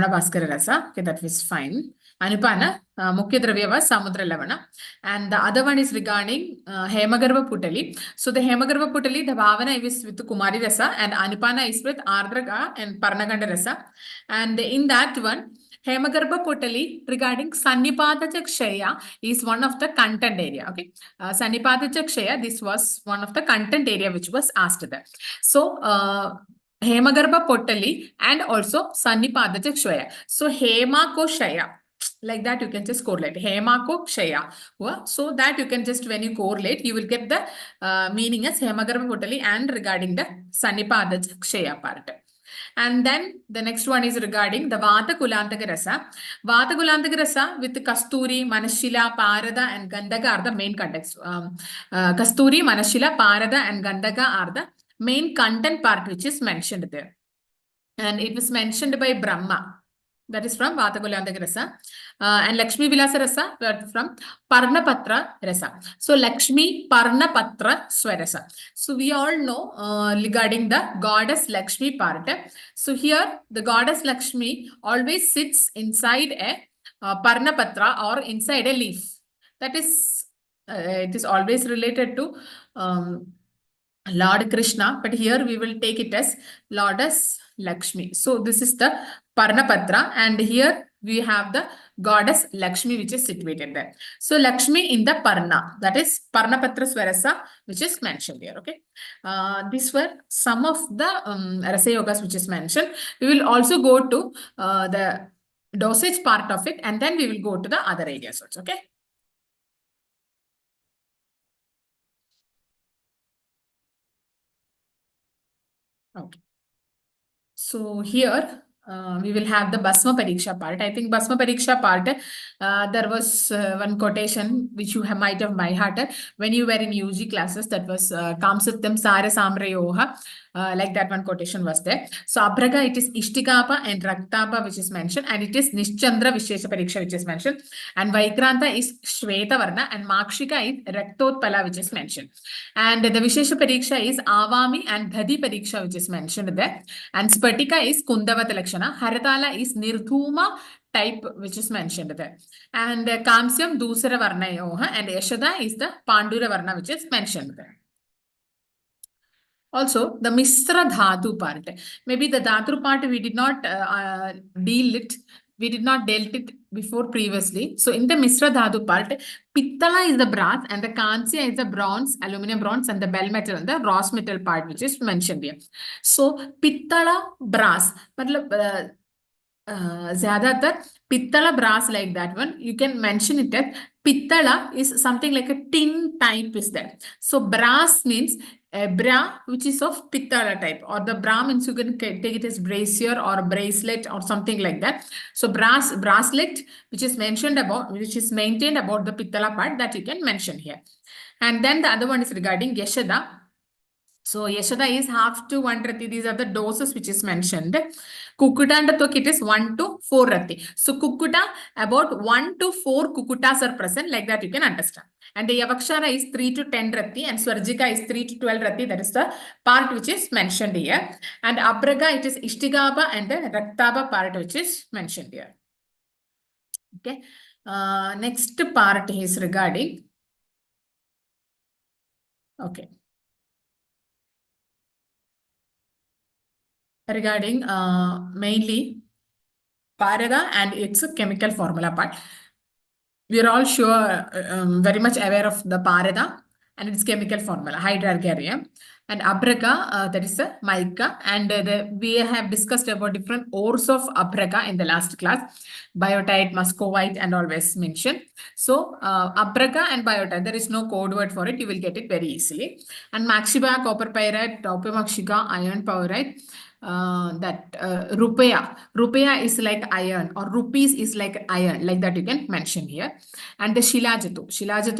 Bhaskara Rasa, okay, that was fine. Anupana, Mukhya Dravya was Samudra Lavana. And the other one is regarding Hemagarva Putali. So the Hemagarva Putali, the Bhavana is with Kumari Rasa, and Anupana is with Ardraga and Parnaganda Rasa. And in that one, Hemagarba Putali regarding Sannipata Kshaya is one of the content area. Okay, Sannipata Kshaya, this was one of the content area which was asked there. So, Hemagarbha Potali and also Sannipada Kshaya. So Hema ko Shaya. Like that, you can just correlate. Hema ko Kshaya. So that you can just, when you correlate, you will get the meaning as Hemagarbha Potali and regarding the Sannipada Kshaya part. And then the next one is regarding the Vata Kulantaka Rasa. Vata Kulantaka Rasa with Kasturi, Manashila, Parada, and Gandaka are the main context. Kasturi, Manashila, Parada, and Gandaka are the main content part which is mentioned there. And it was mentioned by Brahma. That is from Vata Kulantaka Rasa. And Lakshmi Vilasa Rasa from Parnapatra Rasa. So Lakshmi Parnapatra Swarasa. So we all know regarding the goddess Lakshmi part. So here the goddess Lakshmi always sits inside a Parnapatra or inside a leaf. That is, it is always related to Lord Krishna, but here we will take it as Goddess Lakshmi. So this is the Parnapatra, and here we have the goddess Lakshmi which is situated there. So Lakshmi in the Parna, that is Parnapatra Swarasa, which is mentioned here. Okay, these were some of the Rasa Yogas which is mentioned. We will also go to the dosage part of it, and then we will go to the other areas also. Okay. Okay. So here we will have the Basma Pariksha part. I think Basma Pariksha part, there was one quotation which you might have by hearted when you were in UG classes. That was Kamsatyam Sara Samrayoha. Like that one quotation was there. So Abhraga, it is Ishtikapa and Raktapa which is mentioned, and it is Nischandra Vishesha Pariksha which is mentioned, and Vaikranta is Shweta Varna, and Makshika is Raktotpala which is mentioned. And the Vishesha Pariksha is Avami and Dhadi Pariksha which is mentioned there. And Spatika is Kundavata Lakshana. Haratala is Nirdhuma type which is mentioned there. And Kamsyam Dusara Varna Yoha, and Yashada is the Pandura Varna which is mentioned there. Also, the Misra Dhatu part. Maybe the Dhatu part we did not deal it. We did not dealt it before previously. So in the Misra Dhatu part, Pittala is the brass and the Kansya is the bronze, aluminum bronze, and the bell metal and the Ross metal part which is mentioned here. So Pittala brass, ज़्यादातर Pittala brass like that one, you can mention it as Pittala is something like a tin type is there. So brass means a bra which is of Pittala type, or the bra means you can take it as brazier or bracelet or something like that. So bracelet which is mentioned about, which is maintained about the Pittala part, that you can mention here. And then the other one is regarding Yashada. So Yashada is half to 1 rati. These are the doses which is mentioned. Kukuta and the it is 1 to 4 rati. So Kukuta, about 1 to 4 Kukutas are present, like that you can understand. And the Yavakshara is 3 to 10 rati, and Swarjika is 3 to 12 rati. That is the part which is mentioned here. And Abraga, it is Ishtigaba and the Raktaba part which is mentioned here. Okay. Next part is regarding. Okay. Regarding mainly Parada and its chemical formula part. We are all sure, very much aware of the Parada and its chemical formula, hydrargyrium. And Abraga, that is a mica. And we have discussed about different ores of Abraga in the last class. Biotite, muscovite, and always mentioned. So Abraga and biotite, there is no code word for it. You will get it very easily. And Maxiba, copper pyrite, Taupomaxica, iron pyrite. Rupeya is like iron, or rupees is like iron, like that you can mention here. And the Shilajatu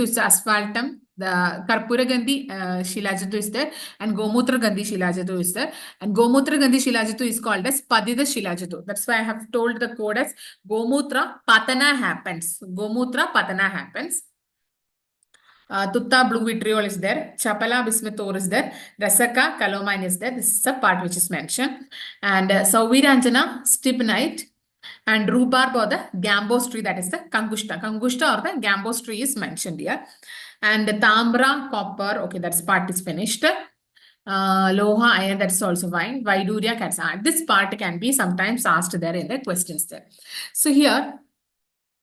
is the asphaltum. The Karpura Gandhi Shilajatu is there, and Gomutra Gandhi Shilajatu is there. And Gomutra Gandhi Shilajatu is called as Padida Shilajatu. That's why I have told the code as Gomutra Patana happens. Gomutra Patana happens. Tutta blue vitriol is there. Chapala bismuth ore is there. Rasaka calamine is there. This is the part which is mentioned. And Sauviranjana stibnite. And rhubarb or the gambos tree, that is the kangushta. Kangushta or the gambos tree is mentioned here. And tambra, copper, okay, that's part is finished. Loha, iron, that's also fine. Vaiduria, cats. This part can be sometimes asked there in the questions there. So here,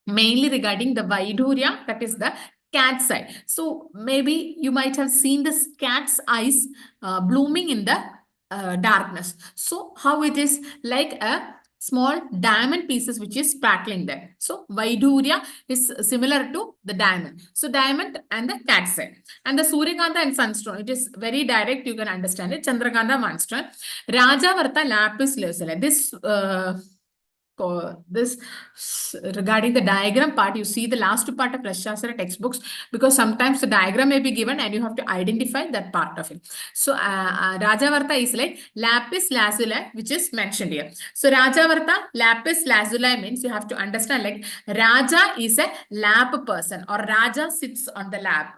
mainly regarding the Vaiduria, that is the cat's eye. So maybe you might have seen this cat's eyes blooming in the darkness. So how it is like a small diamond pieces which is sparkling there. So Vaiduria is similar to the diamond. So diamond and the cat's eye. And the Suryakanta and sunstone, it is very direct, you can understand it. Chandrakanta Manstone. Rajavarta lapis lazuli. This regarding the diagram part, you see the last part of Shastra textbooks, because sometimes the diagram may be given and you have to identify that part of it. So Rajavarta is like lapis lazuli, which is mentioned here. So Rajavarta, lapis lazuli means you have to understand like Raja is a lap person, or Raja sits on the lap.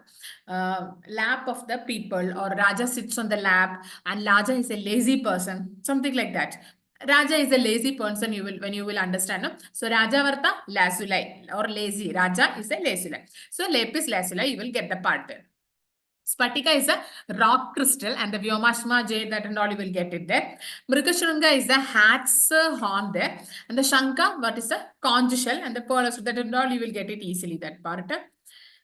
Lap of the people, or Raja sits on the lap, and Raja is a lazy person, something like that. Raja is a lazy person, you will when you will understand. No? So Rajavarta lazuli or lazy. Raja is a lazuli. So lapis lazuli, you will get the part there. Spatika is a rock crystal, and the Vyomashma jade, that and all you will get it there. Mrikashrunga is the hat's horn there. And the Shanka, what is the conch shell, and the pearl, so that and all you will get it easily, that part.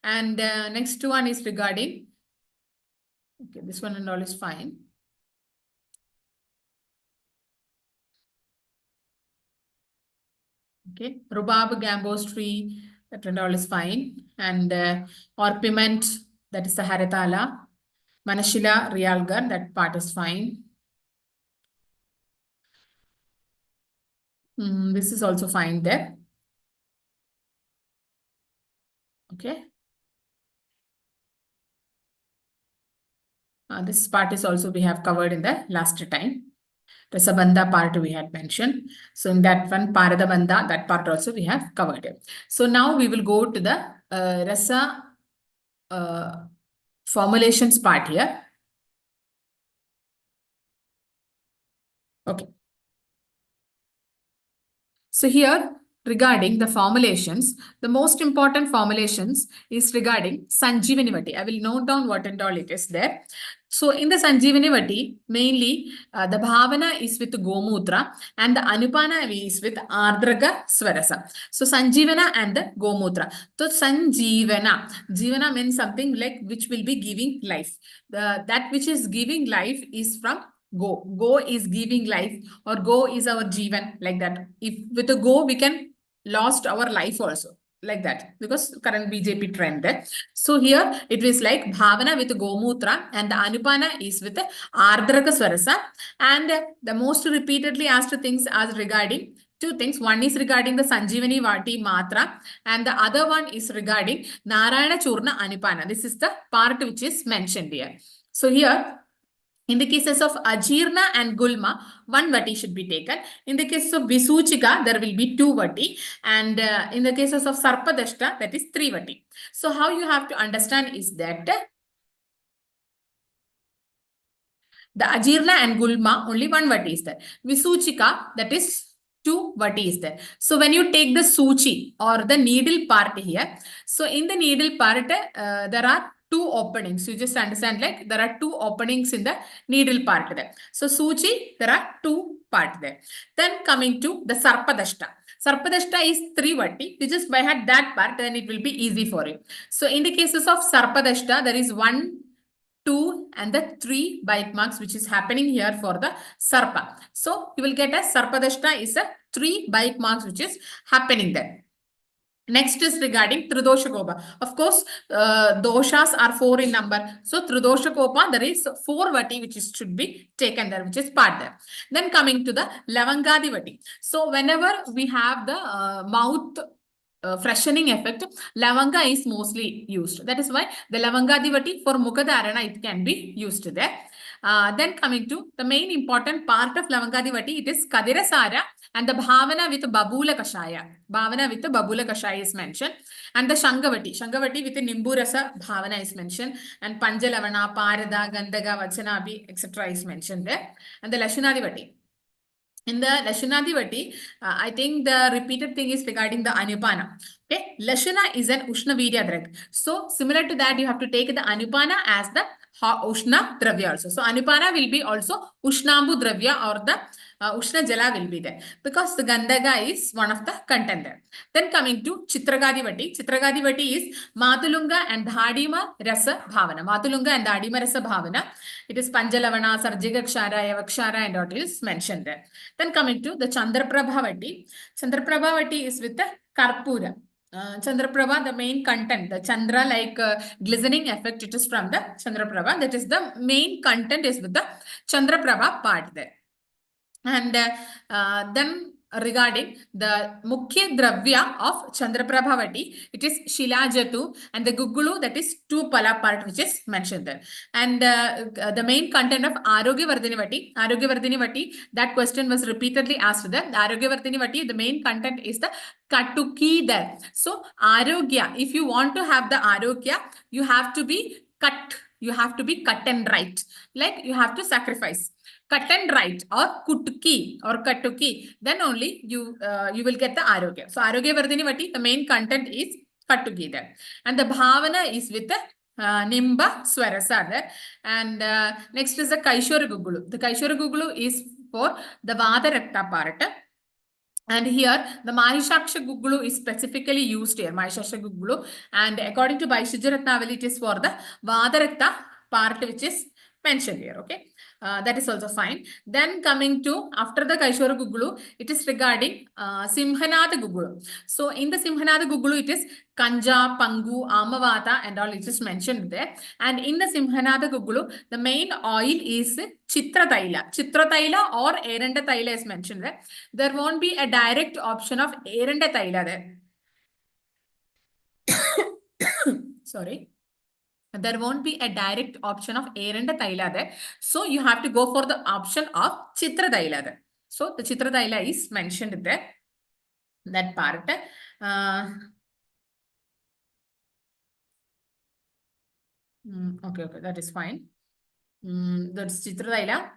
And next one is regarding, okay, this one and all is fine. Okay, rhubarb, gambos tree, that and all is fine. And orpiment, that is the haritala. Manashila, realgar, that part is fine. This is also fine there. Okay. This part is also we have covered in the last time. The Sabandha part we had mentioned. So in that one, Paradabandha, that part also we have covered it. So now we will go to the Rasa formulations part here. Okay. So here, regarding the formulations, the most important formulations is regarding Sanjeevani Vati. I will note down what and all it is there. So in the Sanjeevani Vati, mainly the Bhavana is with Gomutra and the Anupana is with Ardraga Swarasa. So Sanjeevana and the Gomutra. So Sanjeevana, Jeevana means something like which will be giving life. That which is giving life is from Go. Go is giving life, or go is our Jeevan, like that. If with a go, we can lost our life also, like that, because current BJP trend there. So here it is like Bhavana with Gomutra, and the Anupana is with the Ardraka Swarasa. And the most repeatedly asked things are regarding two things. One is regarding the Sanjeevani Vati Matra, and the other one is regarding Narayana Churna Anupana. This is the part which is mentioned here. So here, in the cases of Ajirna and Gulma, one vati should be taken. In the case of Visuchika, there will be two vati. And in the cases of Sarpadashta, that is three vati. So how you have to understand is that the Ajirna and Gulma, only one vati is there. Visuchika, that is two vati is there. So when you take the Suchi or the needle part here, so in the needle part, there are two openings. You just understand like there are two openings in the needle part there. So Suchi, there are two part there. Then coming to the Sarpadashta. Sarpadashta is three vati. You just by had that part, then it will be easy for you. So in the cases of Sarpadashta, there is 1, 2 and the 3 bite marks which is happening here for the Sarpa. So you will get a Sarpadashta is a 3 bite marks which is happening there. Next is regarding Tridosha Kopa. Of course, doshas are 4 in number. So Tridosha Kopa, there is 4 vati which is, should be taken there, which is part there. Then coming to the Lavangadi vati. So whenever we have the mouth freshening effect, lavanga is mostly used. That is why the lavangadi for mukhadarana, it can be used there. Then coming to the main important part of lavangadi, it is kadirasara and the bhavana with babula kashaya. Bhavana with the babula kashaya is mentioned. And the shangavati with the nimburasa bhavana is mentioned. And panjalavana, parada, gandaga, vachanabhi, etc. is mentioned there. And the lashanadivati. In the Lashanadivati, I think the repeated thing is regarding the Anupana. Okay, Lashana is an Ushna Virya drug. So similar to that, you have to take the Anupana as the Ushna Dravya also. So Anupana will be also Ushnambu Dravya, or the Ushna Jala will be there, because the Gandaga is one of the contender. Then coming to Chitragadivati. Chitragadivati is Matulunga and Dhadima Rasa Bhavana. Matulunga and Dhadima Rasa Bhavana. It is Panjalavana, Sarjigakshara, Yavakshara, and what is mentioned there. Then coming to the Chandraprabhavati. Chandraprabhavati is with the Karpura. Chandraprabha, the main content, the Chandra like glistening effect, it is from the Chandraprabha. That is the main content is with the Chandraprabha part there. And then regarding the Mukhya Dravya of Chandraprabhavati, it is Shilajatu, and the Gugulu, that is two pala part which is mentioned there. And the main content of Arogyavardhanivati, that question was repeatedly asked there. The Arogyavardhanivati, the main content is the Katuki there. So Arogya, if you want to have the Arogya, you have to be cut. You have to be cut and right. Like you have to sacrifice. Cut and right, or kutki or katuki, then only you will get the arogya. So arogya vardhinivati, the main content is katuki there, and the bhavana is with the nimba swarasa there. And next is the kaishora gugulu. The kaishora gugulu is for the vada rakta part. And here the Mahishaksha Gugulu is specifically used here, Mahishaksha Gugulu, and according to Vaishyajaratnavali, it is for the Vadarakta part which is mentioned here. Okay, that is also fine. Then coming to after the Kaishora Gugulu, it is regarding Simhanada Gugulu. So in the Simhanada Gugulu, it is Kanja, Pangu, Amavata, and all it is mentioned there. And in the Simhanada Gugulu, the main oil is Chitra Taila. Chitra Taila or Eranda Taila is mentioned there. There won't be a direct option of Eranda Taila there. Sorry. There won't be a direct option of Eranda Taila there. So you have to go for the option of Chitra Taila there. So the Chitra Taila is mentioned there. That part. Okay, that is fine. That's Chitra Taila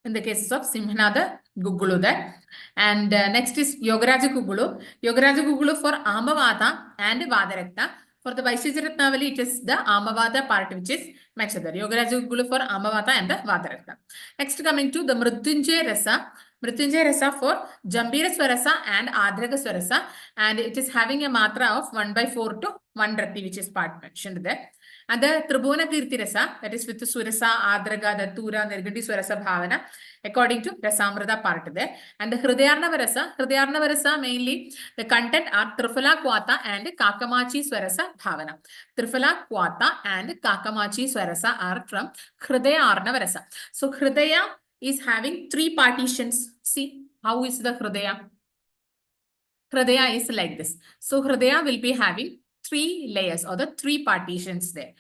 in the cases of Simhanada Gugulu there. And next is Yogaraja Gugulu. Yogaraja Gugulu for Amavata and Vadarakta. For the Vaishyajaratnavali, it is the Amavata part which is mentioned there. Yogaraja Gugulu for Amavata and the Vadarakta. Next coming to the Mrityunjaya Rasa. Mrityunjaya Rasa for Jambira Swarasa and Adraga Swarasa. And it is having a matra of 1/4 to 1 rati, which is part mentioned there. And the Tribhuna Kirti Rasa, that is with the Surasa, Adraga, the Tura, Nirgati Swarasa Bhavana, according to Rasamrada part there. And the Hridayarnava Rasa mainly the content are Triphala Kwata and Kakamachi Swarasa Bhavana. Triphala Kwata and Kakamachi Swarasa are from Hridayarnava Rasa. So Hridaya is having 3 partitions. See how is the Hridaya? Hridaya is like this. So Hridaya will be having 3 layers or the 3 partitions there.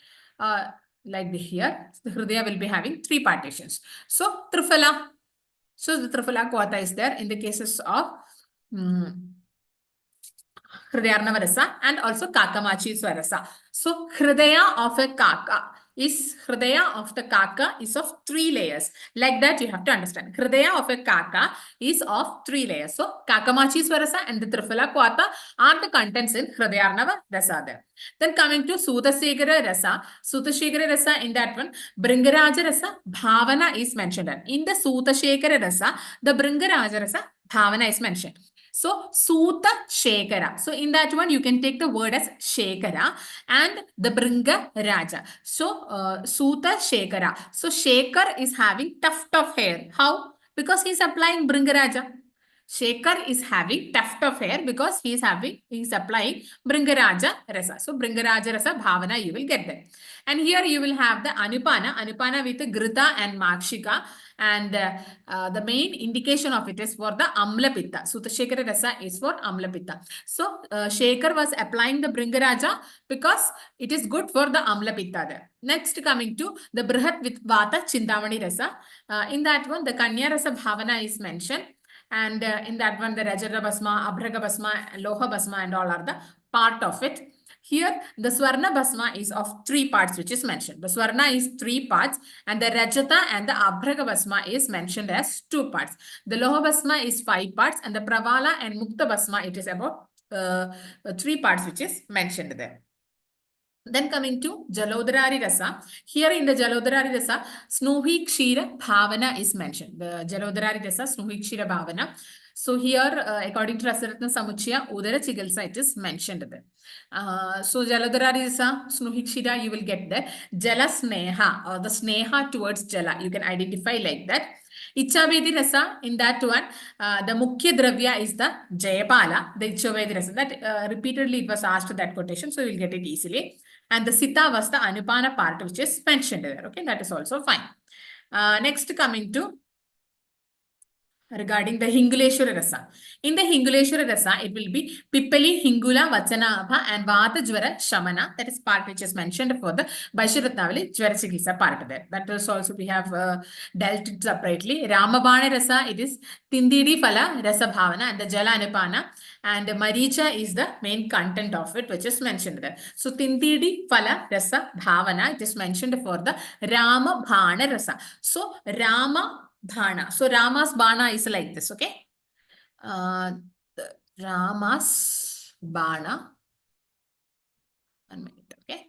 Like here, the Hridaya will be having 3 partitions. So Triphala. So the Triphala Kwata is there in the cases of Hridayarnava Rasa and also Kakamachi Swarasa. So Hridaya of a Kaka is Hridaya of the Kaka is of 3 layers. Like that you have to understand. Hridaya of a Kaka is of 3 layers. So Kakamachi Swarasa and the Triphala Kwata are the contents in Hridayarnava Rasa there. Then coming to Sudashegara Rasa. Sudashegara Rasa, in that one, Bringaraja Rasa Bhavana is mentioned. In the Sudashegara Rasa, the Bringaraja Rasa Bhavana is mentioned. So Suta Shekara. So in that one, you can take the word as Shekara and the Bringa Raja. So Suta Shekara. So Shekhar is having tuft of hair. How? Because he is applying Bringa Raja. Shekhar is having tuft of hair because he is applying Bringaraja Rasa. So Bringaraja Rasa Bhavana you will get that. And here you will have the Anupana with the Grita and Makshika. And the main indication of it is for the Amla Pitta. Sutashekara Rasa is for Amla Pitta. So Shekhar was applying the Bringaraja because it is good for the Amla Pitta there. Next coming to the Brihat with Vata Chintamani Rasa. In that one, the Kanya Rasa Bhavana is mentioned. And in that one, the Rajara Basma, Abhraga Basma, Loha Basma and all are the part of it. Here, the Swarna Bhasma is of 3 parts, which is mentioned. The Swarna is 3 parts, and the Rajata and the Abhraka Bhasma is mentioned as 2 parts. The Loha Bhasma is 5 parts, and the Pravala and Mukta Bhasma, it is about 3 parts, which is mentioned there. Then coming to Jalodarari Rasa. Here in the Jalodarari Rasa, Snuhi Kshira Bhavana is mentioned. The Jalodarari Rasa, Snuhi Kshira Bhavana. So here, according to Rasaratna Samuchaya, Udara Chigalsa, it is mentioned there. So Jalodarari Rasa, Snuhi Kshira, you will get there. Jala Sneha, or the Sneha towards Jala. You can identify like that. Ichavedi Rasa, in that one, the Mukhya Dravya is the Jayapala, the Ichavedi Rasa. That repeatedly it was asked that quotation, so you will get it easily. And the Sita was the Anupana part, which is mentioned there. Okay, that is also fine. Next, coming to regarding the Hinguleshwara Rasa. In the Hinguleshwara Rasa, it will be Pippali, Hingula, Vachanabha, and Vata Jwara Shamana. That is part which is mentioned for the Vaisharatnavali Jwara Chikitsa part there. That is also we have dealt it separately. Ramabana Rasa, it is Tindidi Phala Rasa Bhavana and the Jala Anupana. And Maricha is the main content of it, which is mentioned there. So Tindidi Phala Rasa Bhavana, it is mentioned for the Rama Bhana Rasa. So Rama Bhana. So Rama's Bana is like this, okay? Rama's Bana. 1 minute, okay?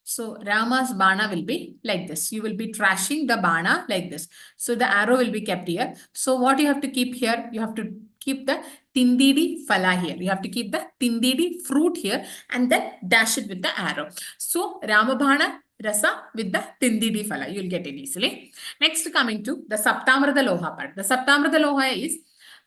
So Rama's Bana will be like this. You will be trashing the Bana like this. So the arrow will be kept here. So what you have to keep here? You have to keep the Tindidi Phala here. You have to keep the Tindidi fruit here and then dash it with the arrow. So Ramabhana Rasa with the Tindidi Phala. You'll get it easily. Next, coming to the Saptamrita Loha part. The Saptamrita Loha is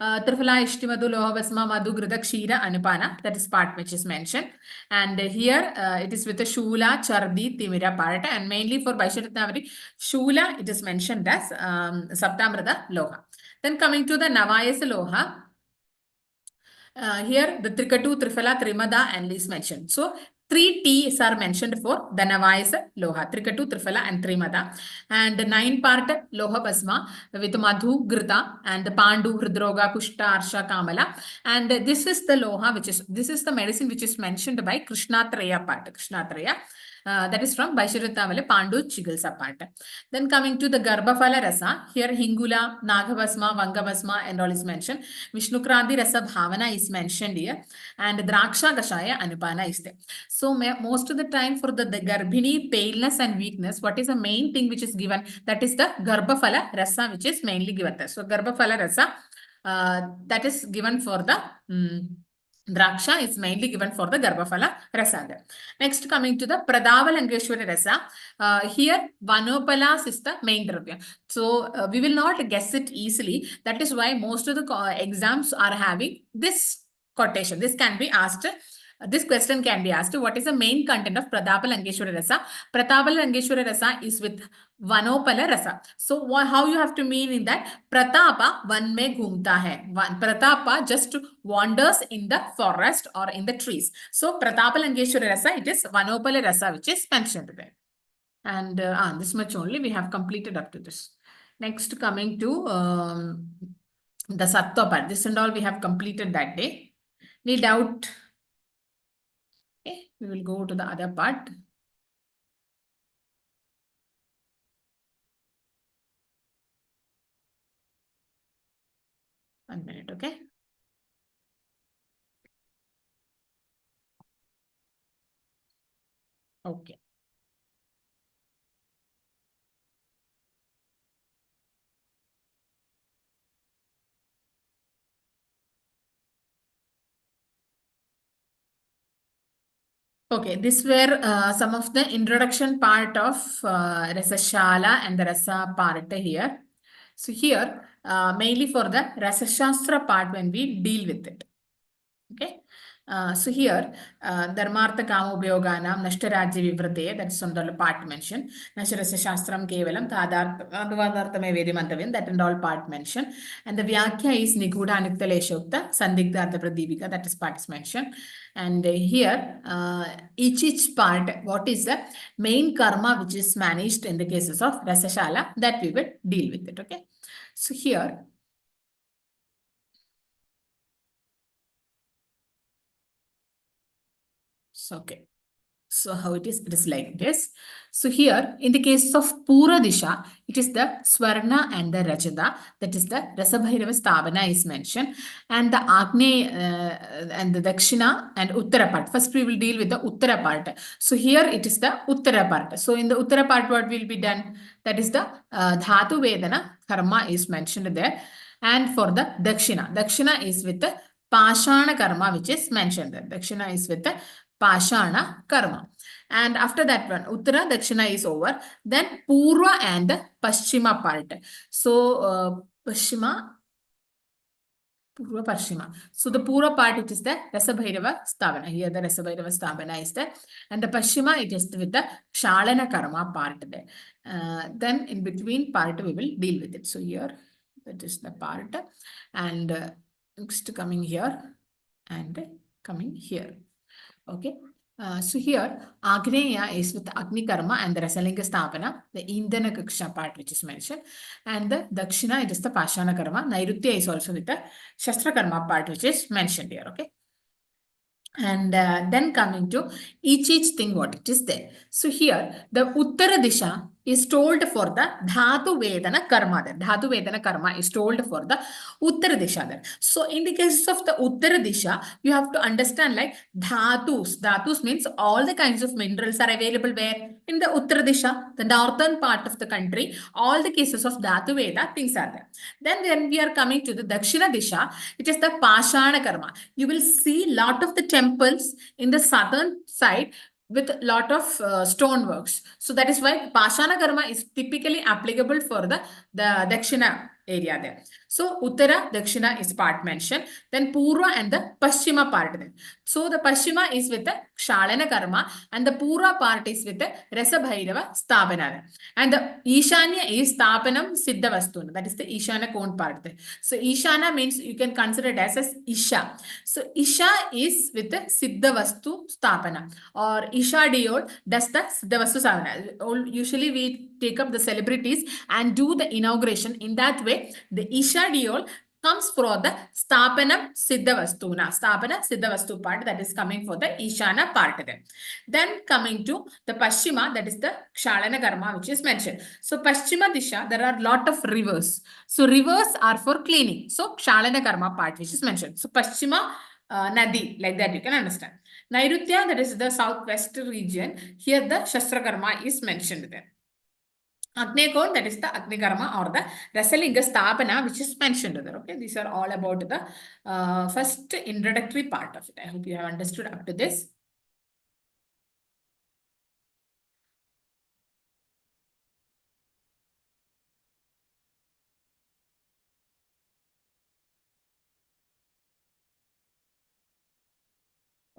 Triphala Ishtimadu Loha Basma Madhu Grida Kshira Anupana. That is part which is mentioned. And here it is with the Shula, Chardi, Timira part. And mainly for Vaisharatnavari, Shula, it is mentioned as Saptamrita Loha. Then coming to the Navayas Loha. Here the Trikatu, Trifala, Trimada and is mentioned. So 3 T's are mentioned for the Navayasa Loha, Trikatu, Trifala and Trimada. And the 9 part Loha Basma with Madhu, Grita and the Pandu, Hridroga, Kushta, Arsha, Kamala. And this is the Loha, this is the medicine which is mentioned by Krishnatraya part, Krishnatraya. That is from Vaisharatnavali Pandu Chigalsa part. Then coming to the Garbhafala Rasa, here Hingula, Nagabhasma, Vangabhasma and all is mentioned. Vishnukranti Rasa Bhavana is mentioned here. And Draksha Kashaya Anupana is there. So most of the time for the Garbhini, paleness and weakness, what is the main thing which is given? That is the Garbhafala Rasa which is mainly given there. So Garbhafala Rasa, that is given for the Draksha is mainly given for the Garbhafala Rasa. Next, coming to the Pradhavalangeshwara Rasa. Here, Vanopalas is the main dravya. So, we will not guess it easily. That is why most of the exams are having this quotation. This can be asked. This question can be asked. What is the main content of Pradhavalangeshwara Rasa? Pradhavalangeshwara Rasa is with Vanopala Rasa. So, how you have to mean in that? Pratapa one mein ghumta hai. Pratapa just wanders in the forest or in the trees. So, Prathavalangeshwara Rasa, it is Vanopala Rasa which is mentioned there. And this much only we have completed up to this. Next, coming to the Sattva part. This and all we have completed that day. Any doubt? Okay, we will go to the other part. One minute, okay? Okay. Okay, these were some of the introduction part of Rasa Shala and the Rasa part here. So here, mainly for the Rasa Shastra part when we deal with it. Okay. So here, Dharmartha Kama Ubyoganam, Nashtarajya Vivrate, that's on the part mentioned. Nasharasya Shastram Kevalam, Tadvartame Vedimantavin, that and all part mentioned. And the Vyakya is Nigudha Niktale Sandigdha Pradipika, that is part is mentioned. And here, each part, what is the main karma which is managed in the cases of Rasashala, that we will deal with it. Okay. So here, okay. So how it is? It is like this. So here, in the case of Pura Disha, it is the Swarna and the Rajada. That is the Rasabhairava Stabana is mentioned. And the Agni and the Dakshina and Uttara part. First, we will deal with the Uttara part. So here it is the Uttara part. So in the Uttara part, what will be done? That is the Dhatu Vedana Karma is mentioned there. And for the Dakshina, Dakshina is with the Pashana Karma, which is mentioned there. Dakshina is with the Pashana Karma. And after that one, Uttara Dakshina is over. Then Purva and the Paschima part. So, Paschima, Purva Paschima. So, the Purva part, it is the Rasabhairava Stavana. Here, the Rasabhairava Stavana is there. And the Paschima, it is with the Shalana Karma part there. Then, in between part, we will deal with it. So, here, that is the part. And next coming here and coming here. Okay. So here, Agneya is with Agni Karma and the Rasalinga Stapana, the Indana Kaksha part which is mentioned, and the Dakshina, it is the Pashana Karma. Nairutya is also with the Shastra Karma part which is mentioned here. Okay. And then coming to each thing what it is there. So here, the Uttara Disha is told for the Dhatu Vedana Karma there. Dhatu Vedana Karma is told for the Uttara Disha there. So in the case of the Uttara Disha, you have to understand like Dhatus. Dhatus means all the kinds of minerals are available where? In the Uttara Disha, the northern part of the country, all the cases of Dhatu Veda things are there. Then when we are coming to the Dakshina Disha, it is the Pashana Karma. You will see lot of the temples in the southern side with a lot of stoneworks. So that is why Pashana Karma is typically applicable for the Dakshina area there. So Uttara, Dakshina is part mentioned. Then Purva and the Paschima part there. So the Paschima is with the Kshalana Karma and the Purva part is with the Rasa Bhairava Stapana. And the Ishanya is Stapanam Siddha Vastuna. That is the Ishana cone part there. So Ishana means you can consider it as Isha. So Isha is with the Siddha Vastu Stapana or Isha Diod does the Siddha Vastu Stapana. Usually we take up the celebrities and do the inauguration. In that way, the Isha Diol comes for the Stapanam Siddha Vastuna. Stapana Siddha Vastu part that is coming for the Ishana part there. Then coming to the Paschima, that is the Kshalana Karma which is mentioned. So Paschima Disha, there are lot of rivers. So rivers are for cleaning. So Kshalana Karma part which is mentioned. So Paschima Nadi, like that you can understand. Nairutya, that is the southwest region. Here the Shastra Karma is mentioned there. Agnikon, that is the Agni Karma or the Rasalinga Stapana, which is mentioned there. Okay, these are all about the first introductory part of it. I hope you have understood up to this.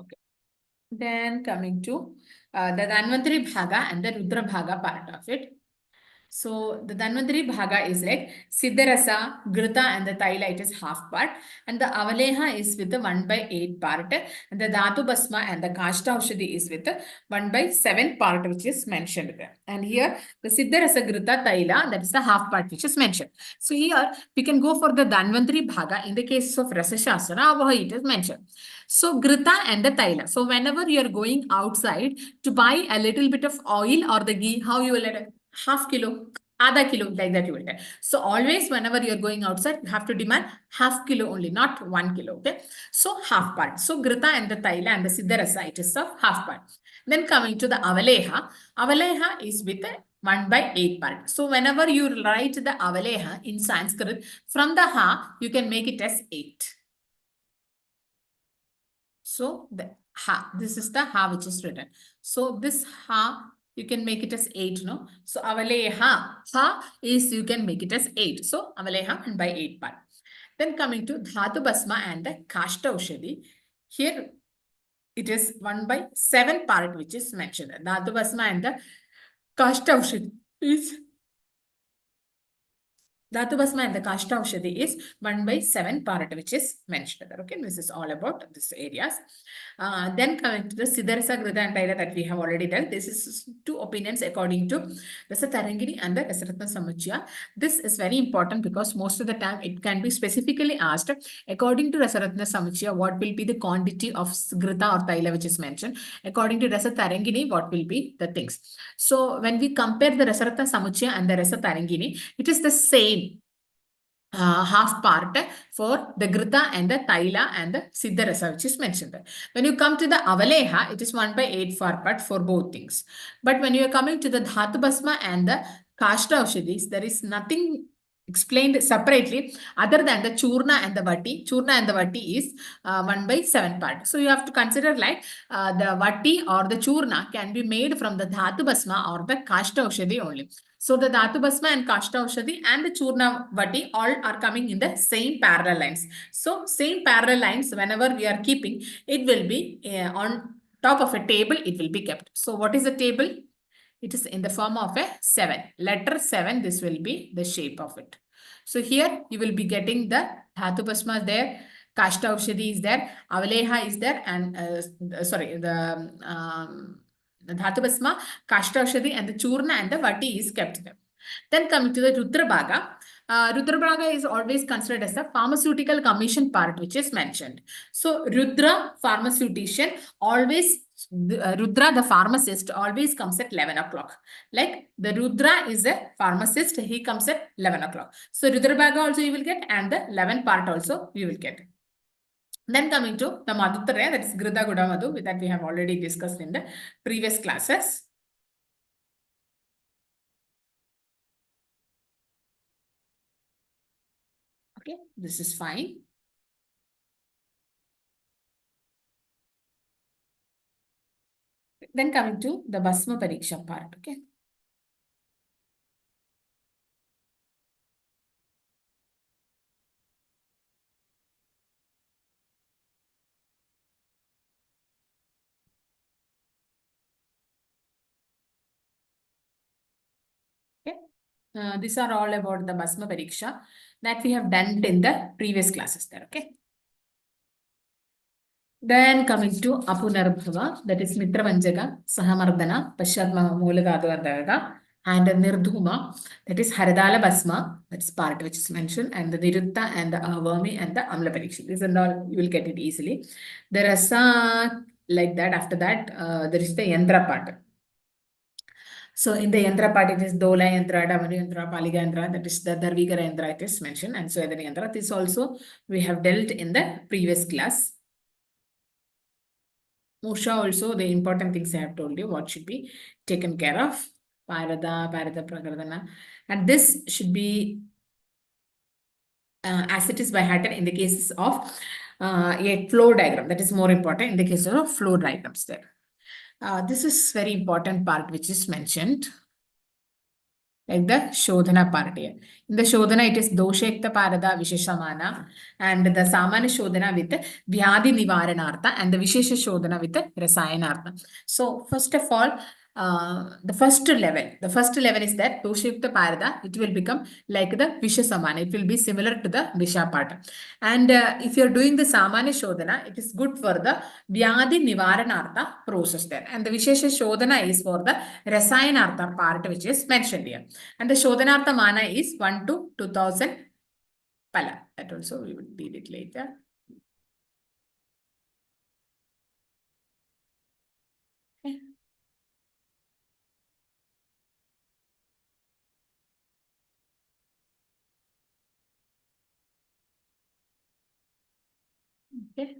Okay. Then coming to the Dhanvantari Bhaga and the Rudra Bhaga part of it. So the Dhanvantari Bhaga is like Siddharasa, Grita and the Taila, it is half part. And the Avaleha is with the 1/8 part. And the Dhatu Basma and the Kashta Aushadhi is with the 1/7 part which is mentioned there. And here the Siddharasa, Grita, Taila, that is the half part which is mentioned. So here we can go for the Dhanvantari Bhaga. In the case of Rasa Shastra, it is mentioned. So Grita and the Taila. So whenever you are going outside to buy a little bit of oil or the ghee, how you will let it? Half kilo, adha kilo, like that you will get. So always whenever you're going outside, you have to demand half kilo only, not 1 kilo. Okay. So half part. So Grita and the Taila and the Siddharasa, it is of half part. Then coming to the Avaleha, Avaleha is with a 1/8 part. So whenever you write the Avaleha in Sanskrit, from the Ha, you can make it as 8. So the Ha, this is the Ha which is written. So this Ha, you can make it as 8, no? So Avaleha, Ha is you can make it as 8. So Avaleha 1/8 part. Then coming to Dhatu Basma and the Kashta Aushadhi. Here it is 1/7 part which is mentioned. Dhatu Basma and the Kashta Aushadhi is Dhatu Bhasma and the Kashta Aushadhi is 1/7 part, which is mentioned there. Okay, this is all about these areas. Then coming to the Siddharasa Grita and Taila that we have already done. This is two opinions according to Rasa Tarangini and the Rasaratna Samuchya. This is very important because most of the time it can be specifically asked according to Rasaratna Samuchya what will be the quantity of Grita or Taila which is mentioned. According to Rasa Tarangini, what will be the things. So when we compare the Rasaratna Samuchya and the Rasa Tarangini, it is the same half part for the Grita and the Taila and the Siddharasa, which is mentioned. When you come to the Avaleha, it is 1/8 part for both things. But when you are coming to the Dhatu Bhasma and the Kashta Aushadhis, there is nothing explained separately other than the Churna and the Vati. Churna and the Vati is 1/7 part. So you have to consider like the Vati or the Churna can be made from the Dhatu Bhasma or the Kashta Aushadhi only. So the Dhatu Bhasma and Kashta Aushadhi and the Churna Vati all are coming in the same parallel lines. So same parallel lines whenever we are keeping, it will be on top of a table, it will be kept. So what is the table? It is in the form of a 7. Letter 7, this will be the shape of it. So here you will be getting the Dhatu Bhasma there, Kashta Aushadhi is there, Avaleha is there, and the Dhatu Bhasma, Kashta Aushadhi, and the Churna and the Vati is kept there. Then coming to the Rudra Bhaga. Rudra Bhaga is always considered as the pharmaceutical commission part which is mentioned. So Rudra, pharmaceutician, always, Rudra, the pharmacist, always comes at 11 o'clock. Like the Rudra is a pharmacist, he comes at 11 o'clock. So Rudra Bhaga also you will get and the 11 part also you will get. Then coming to the Madhutraya, that is Grida Guda Madhu, that we have already discussed in the previous classes. Okay, this is fine. Then coming to the Bhasma Pariksha part, okay. Okay. These are all about the Bhasma Pariksha that we have done in the previous classes there, okay. Then coming to Apunarbhava, that is Mitra Vanjaga, Sahamardana, Pashatma Mulagadu and Nirdhuma, that is Haradala Bhasma, that's part which is mentioned, and the Nirutta and the Avarmi and the Amla Pariksha. These are all, you will get it easily. The Rasa, like that, after that, there is the Yantra part. So in the Yantra part, it is Dola Yantra, Damanu Yantra, Paliga Yantra, that is the Dharvikara Yantra, it is mentioned, and so the Yantra. This also we have dealt in the previous class. Musha also, the important things I have told you, what should be taken care of. Parada, Prakardana. And this should be as it is by Hatton in the cases of a flow diagram. That is more important in the case of flow diagrams there. This is very important part which is mentioned. Like the Shodhana part here. In the Shodhana, it is Doshekta Parada Visheshamana and the Samana Shodhana with Vyadhi Nivaranartha and the Vishesha Shodhana with Rasayanartha. So, first of all, the first level is that Doshekta Parada, it will become like the Vishasamana. It will be similar to the Visha part. And if you're doing the Samana Shodhana, it is good for the Vyadhi Nivaranartha process there. And the Vishesha Shodhana is for the Rasayanartha part which is mentioned here. And the Shodhanartha mana is 1 to 2000 pala. That also we will deal it later. Okay. Okay.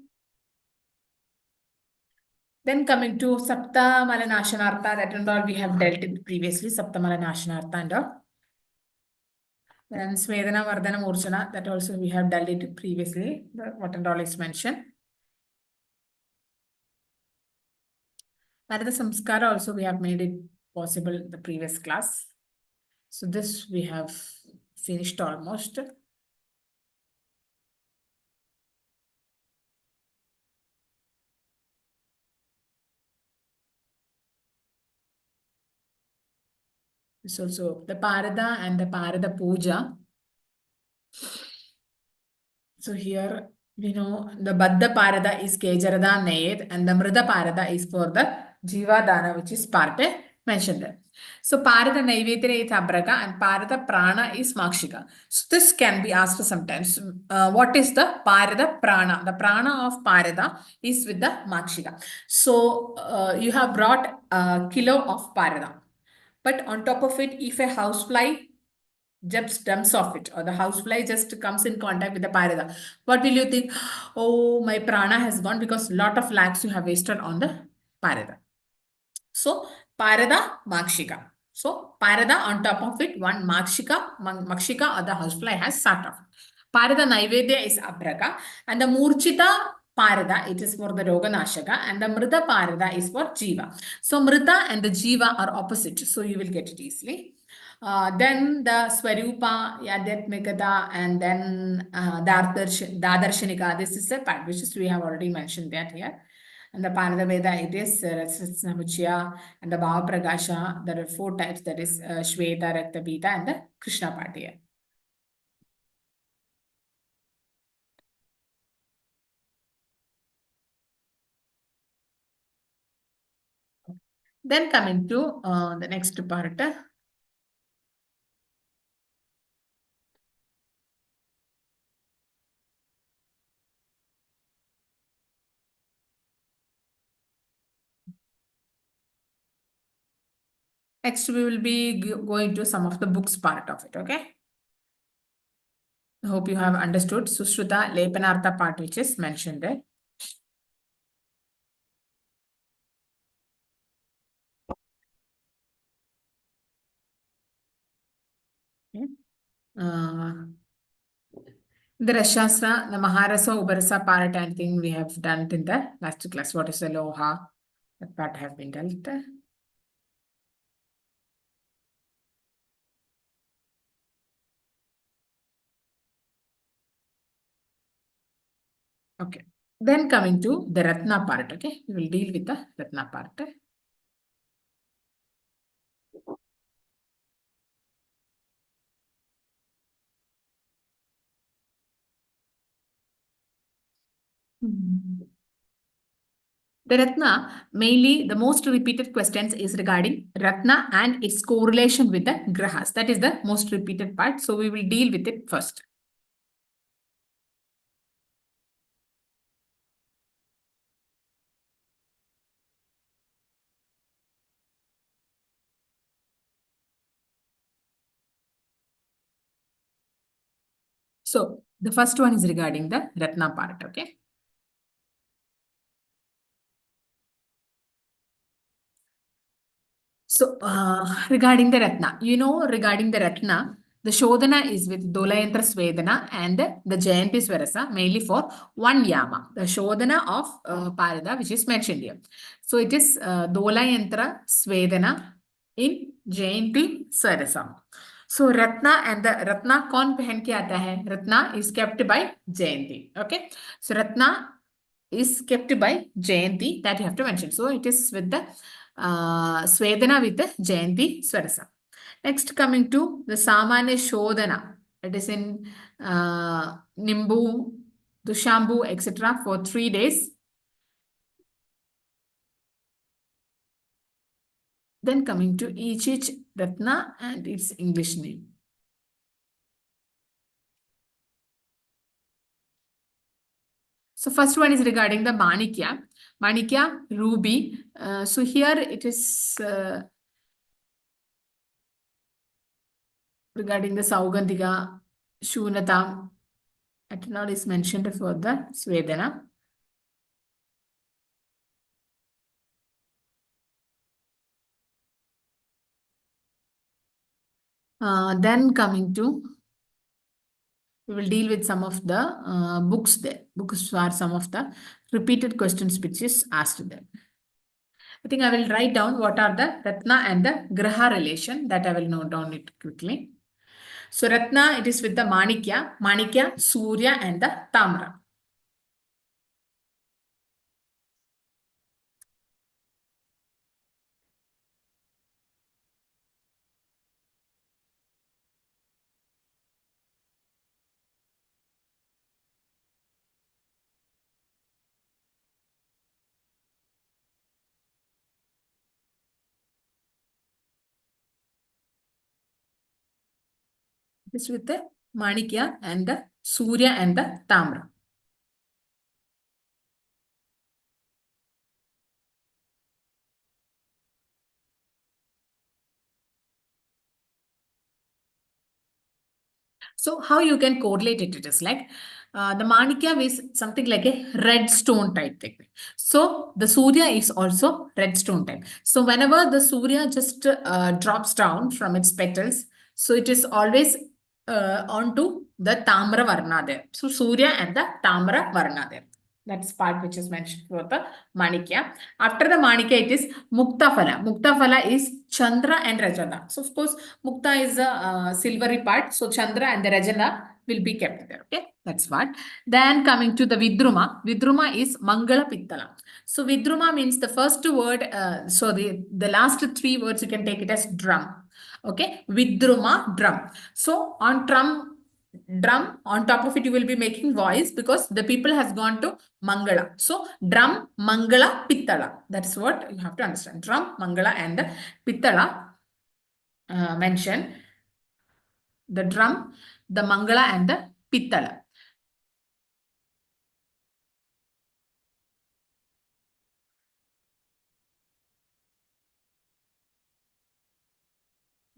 Then coming to Sapta Malanashanartha, that and all we have dealt in previously, Sapta Malanashanartha and all. Then Swedana Vardhana Murchana, that also we have dealt it previously, what and all is mentioned. Narada Samskara also we have made it possible in the previous class. So this we have finished almost. This also the Parada and the Parada Puja. So here we know the Baddha Parada is Kejarada Nayed and the Mrida Parada is for the Jiva Dana, which is part mentioned there. So Parada Naivedra is Abraga and Parada Prana is Makshika. So this can be asked sometimes. What is the Parada Prana? The Prana of Parada is with the Makshika. So you have brought a kilo of Parada. But on top of it, if a housefly just dumps off it or the housefly just comes in contact with the parida, what will you think? Oh, my prana has gone because lot of lakhs you have wasted on the parida. So parida makshika. So parida on top of it, one makshika or the housefly has sat off. Parida naivedya is abraga and the murchita parida, it is for the roganashaka and the mrita parida is for jiva. So mrita and the jiva are opposite. So you will get it easily. Then the Swarupa, Yadhyatmikata, and then Dadarshanika. This is a part which is we have already mentioned that here. And the Panada Veda, it is Samuchya and the Bhava Pragasha. There are four types, that is Shveta, Rakta, Pita, and the Krishna part here. Then coming to the next part. Next, we will be going to some of the books part of it, okay? I hope you have understood Sushruta Lepanartha part, which is mentioned there. Okay. The Shastra, the Maharasa, Ubarasa part, I think we have done it in the last class. What is the Loha? That part have been dealt. Okay. Then coming to the Ratna part, okay? We will deal with the Ratna part. The Ratna, mainly the most repeated questions is regarding Ratna and its correlation with the Grahas. That is the most repeated part. So we will deal with it first. So the first one is regarding the Ratna part, okay? So, regarding the Ratna, regarding the Ratna, the Shodhana is with Dolayantra Svedana and the Jayanti Swarasa, mainly for one Yama, the Shodhana of Parada, which is mentioned here. So, it is Dolayantra Svedana in Jayanti Swarasa. So, Ratna and the Ratna कौन पहन के आता है? Ratna is kept by Jayanti. Okay. So, Ratna is kept by Jayanti, that you have to mention. So, it is with the Svedana with the Jayanti Swarasa. Next, coming to the Samanya Shodhana. It is in Nimbu, Dushambu, etc. for 3 days. Then coming to each Ratna and its English name. So first one is regarding the Manikya. Manikya, ruby. So here it is regarding the Saugandhika, Shunata. Ethanol is mentioned for the Svedana. Then coming to, we will deal with some of the books there. Books are some of the repeated questions which is asked there. I think I will write down what are the Ratna and the Graha relation, that I will note down it quickly. So Ratna, it is with the Manikya, Surya and the Tamra. is with the Manikya and the Surya and the Tamra. So how you can correlate it? It is like the Manikya is something like a red stone type thing. So the Surya is also red stone type. So whenever the Surya just drops down from its petals, so it is always onto the Tamra Varna there. So Surya and the Tamra Varna there. That's part which is mentioned for the Manikya. After the Manikya, it is Mukta Phala. Mukta Phala is Chandra and Rajana. So of course, Mukta is a silvery part. So Chandra and the Rajana will be kept there. Okay, that's what. Then coming to the Vidruma. Vidruma is Mangala Pittala. So Vidruma means the first word. So the last three words you can take it as drum. Okay, Vidruma, drum. So on drum on top of it you will be making voice because the people has gone to Mangala. So drum, Mangala, Pittala. That's what you have to understand. Drum, Mangala and Pittala mention. The drum, the Mangala and the Pittala.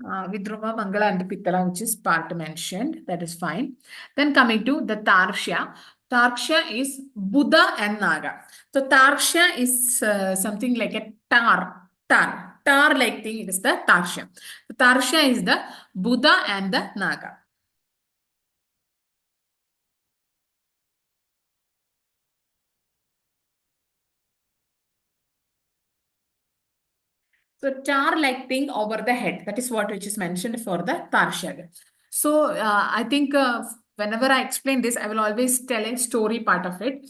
Vidruva, Mangala and Pittala, which is part mentioned. That is fine. Then coming to the Tarsha. Tarsha is Buddha and Naga. So Tarsha is something like a tar like thing. It is the Tarsha. The Tarsha is the Buddha and the Naga. So tar-like thing over the head. That is what which is mentioned for the Tarshad. So I think whenever I explain this, I will always tell a story part of it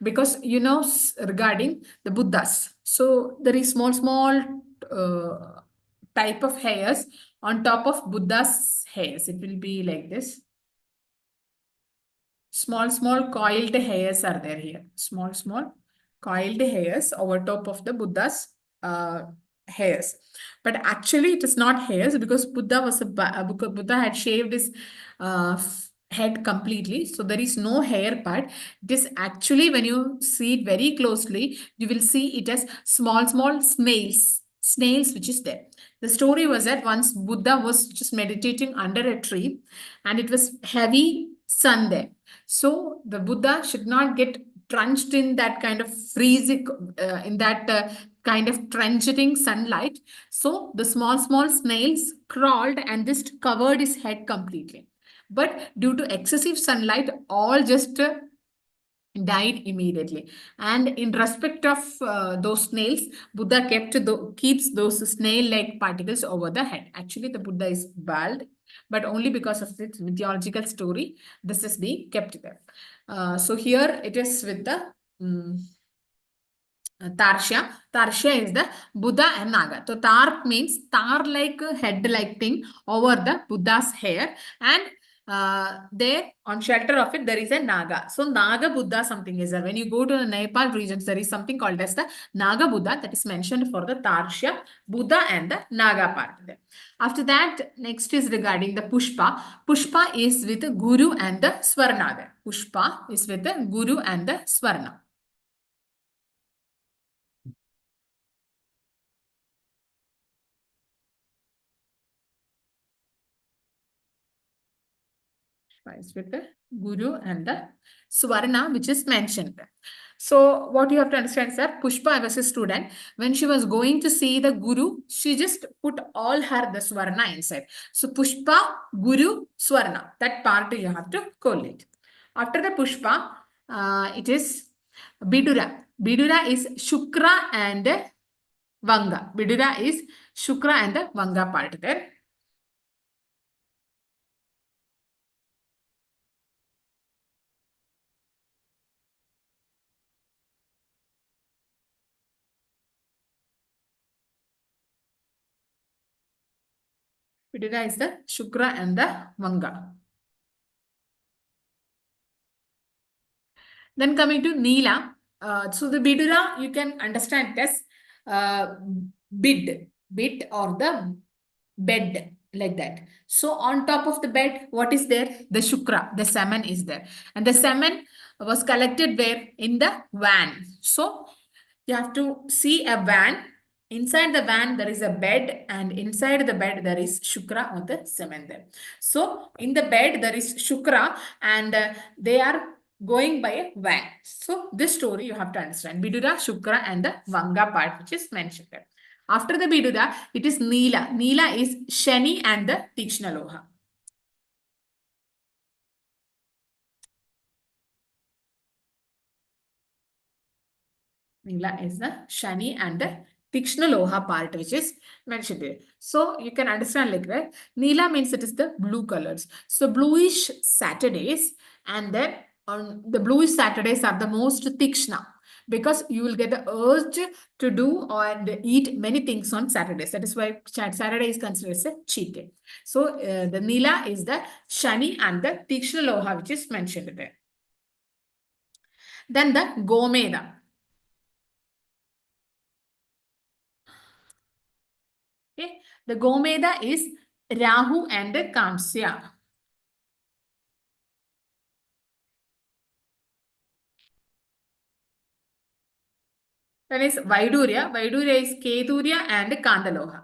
because regarding the Buddhas. So there is small type of hairs on top of Buddha's hairs. It will be like this. Small coiled hairs are there here. Small coiled hairs over top of the Buddha's uh, hairs. But actually, it is not hairs because Buddha had shaved his head completely. So there is no hair part. It is actually, when you see it very closely, you will see it as small snails which is there. The story was that once Buddha was just meditating under a tree and it was heavy sun there. So the Buddha should not get drenched in that kind of freezing, in that kind of trenching sunlight. So the small snails crawled and just covered his head completely. But due to excessive sunlight, all just died immediately. And in respect of those snails, Buddha keeps those snail-like particles over the head. Actually, the Buddha is bald, but only because of its mythological story, this is being kept there. So here it is with the Tarsha. Tarsha is the Buddha and Naga. So tar means tar-like head-like thing over the Buddha's hair, and there on shelter of it there is a Naga. So Naga Buddha something is there. When you go to the Nepal regions, there is something called as the Naga Buddha that is mentioned for the Tarsha, Buddha and the Naga part there. After that, next is regarding the Pushpa. Pushpa is with the Guru and the Swarna there. Pushpa is with the Guru and the Swarna. Is with the Guru and the Swarna, which is mentioned. So what you have to understand is that Pushpa was a student. When she was going to see the Guru, she just put all her the Swarna inside. So Pushpa, Guru, Swarna. That part you have to collate. After the Pushpa, it is Bidura. Bidura is Shukra and Vanga. Bidura is Shukra and the Vanga part there. Vidura is the Shukra and the Vanga. Then coming to Neela. So the Bidura, you can understand it as uh, bid or the bed. like that. So on top of the bed, what is there? The shukra, the semen is there. And the semen was collected where? In the van. So you have to see a van. Inside the van, there is a bed, and inside the bed, there is shukra or the semen there. So in the bed, there is shukra, and they are going by a van. So this story you have to understand. Bidura, shukra, and the vanga part, which is mentioned there. After the Biduda, it is Neela. Neela is Shani and the Tikshna Loha. Neela is the Shani and the Tikshna Loha part, which is mentioned here. So you can understand like that. Neela means it is the blue colors. So bluish Saturdays, and then on the bluish Saturdays are the most Tikshna, because you will get the urge to do and eat many things on Saturdays. That is why Saturday is considered as a cheat day. So the Neela is the Shani and the Tikshna Loha, which is mentioned there. Then the Gomeda. Okay, the Gomeda is Rahu and Kamsya. Then is Vaidurya. Vaidurya is Kedurya and Kandaloha.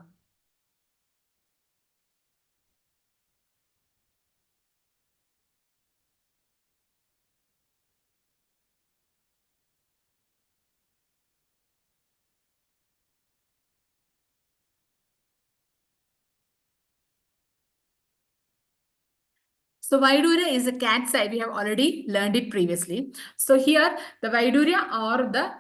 So Vaidurya is a cat's eye. We have already learned it previously. So here the Vaidurya or the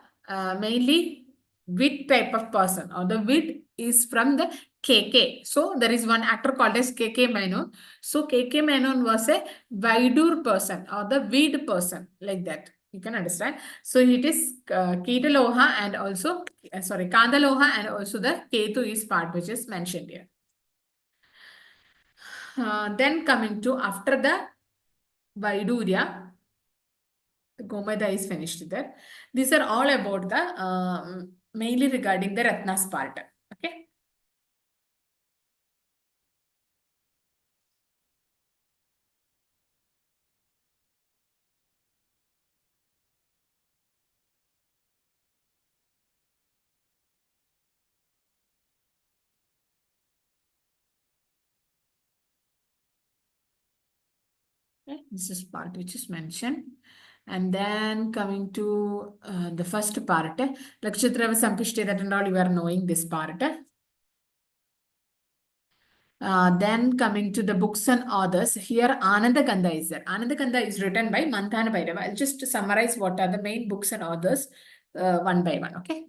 mainly wit type of person, or the wit is from the KK. So there is one actor called as KK Menon. So KK Menon was a Vaidur person or the Vid person, like that. You can understand. So it is Ketaloha and also, sorry, Kandaloha, and also the Ketu is part which is mentioned here. Then coming to after the Vaidurya, the Gomeda is finished there. These are all about the mainly regarding the Ratnas part. Okay. Okay, this is part which is mentioned. And then coming to the first part, Lakshatra Sampishte, that and all you are knowing this part. Then coming to the books and authors, here Ananda Kanda is there. Ananda Kanda is written by Manthana Bhairava. I'll just summarize what are the main books and authors one by one. Okay.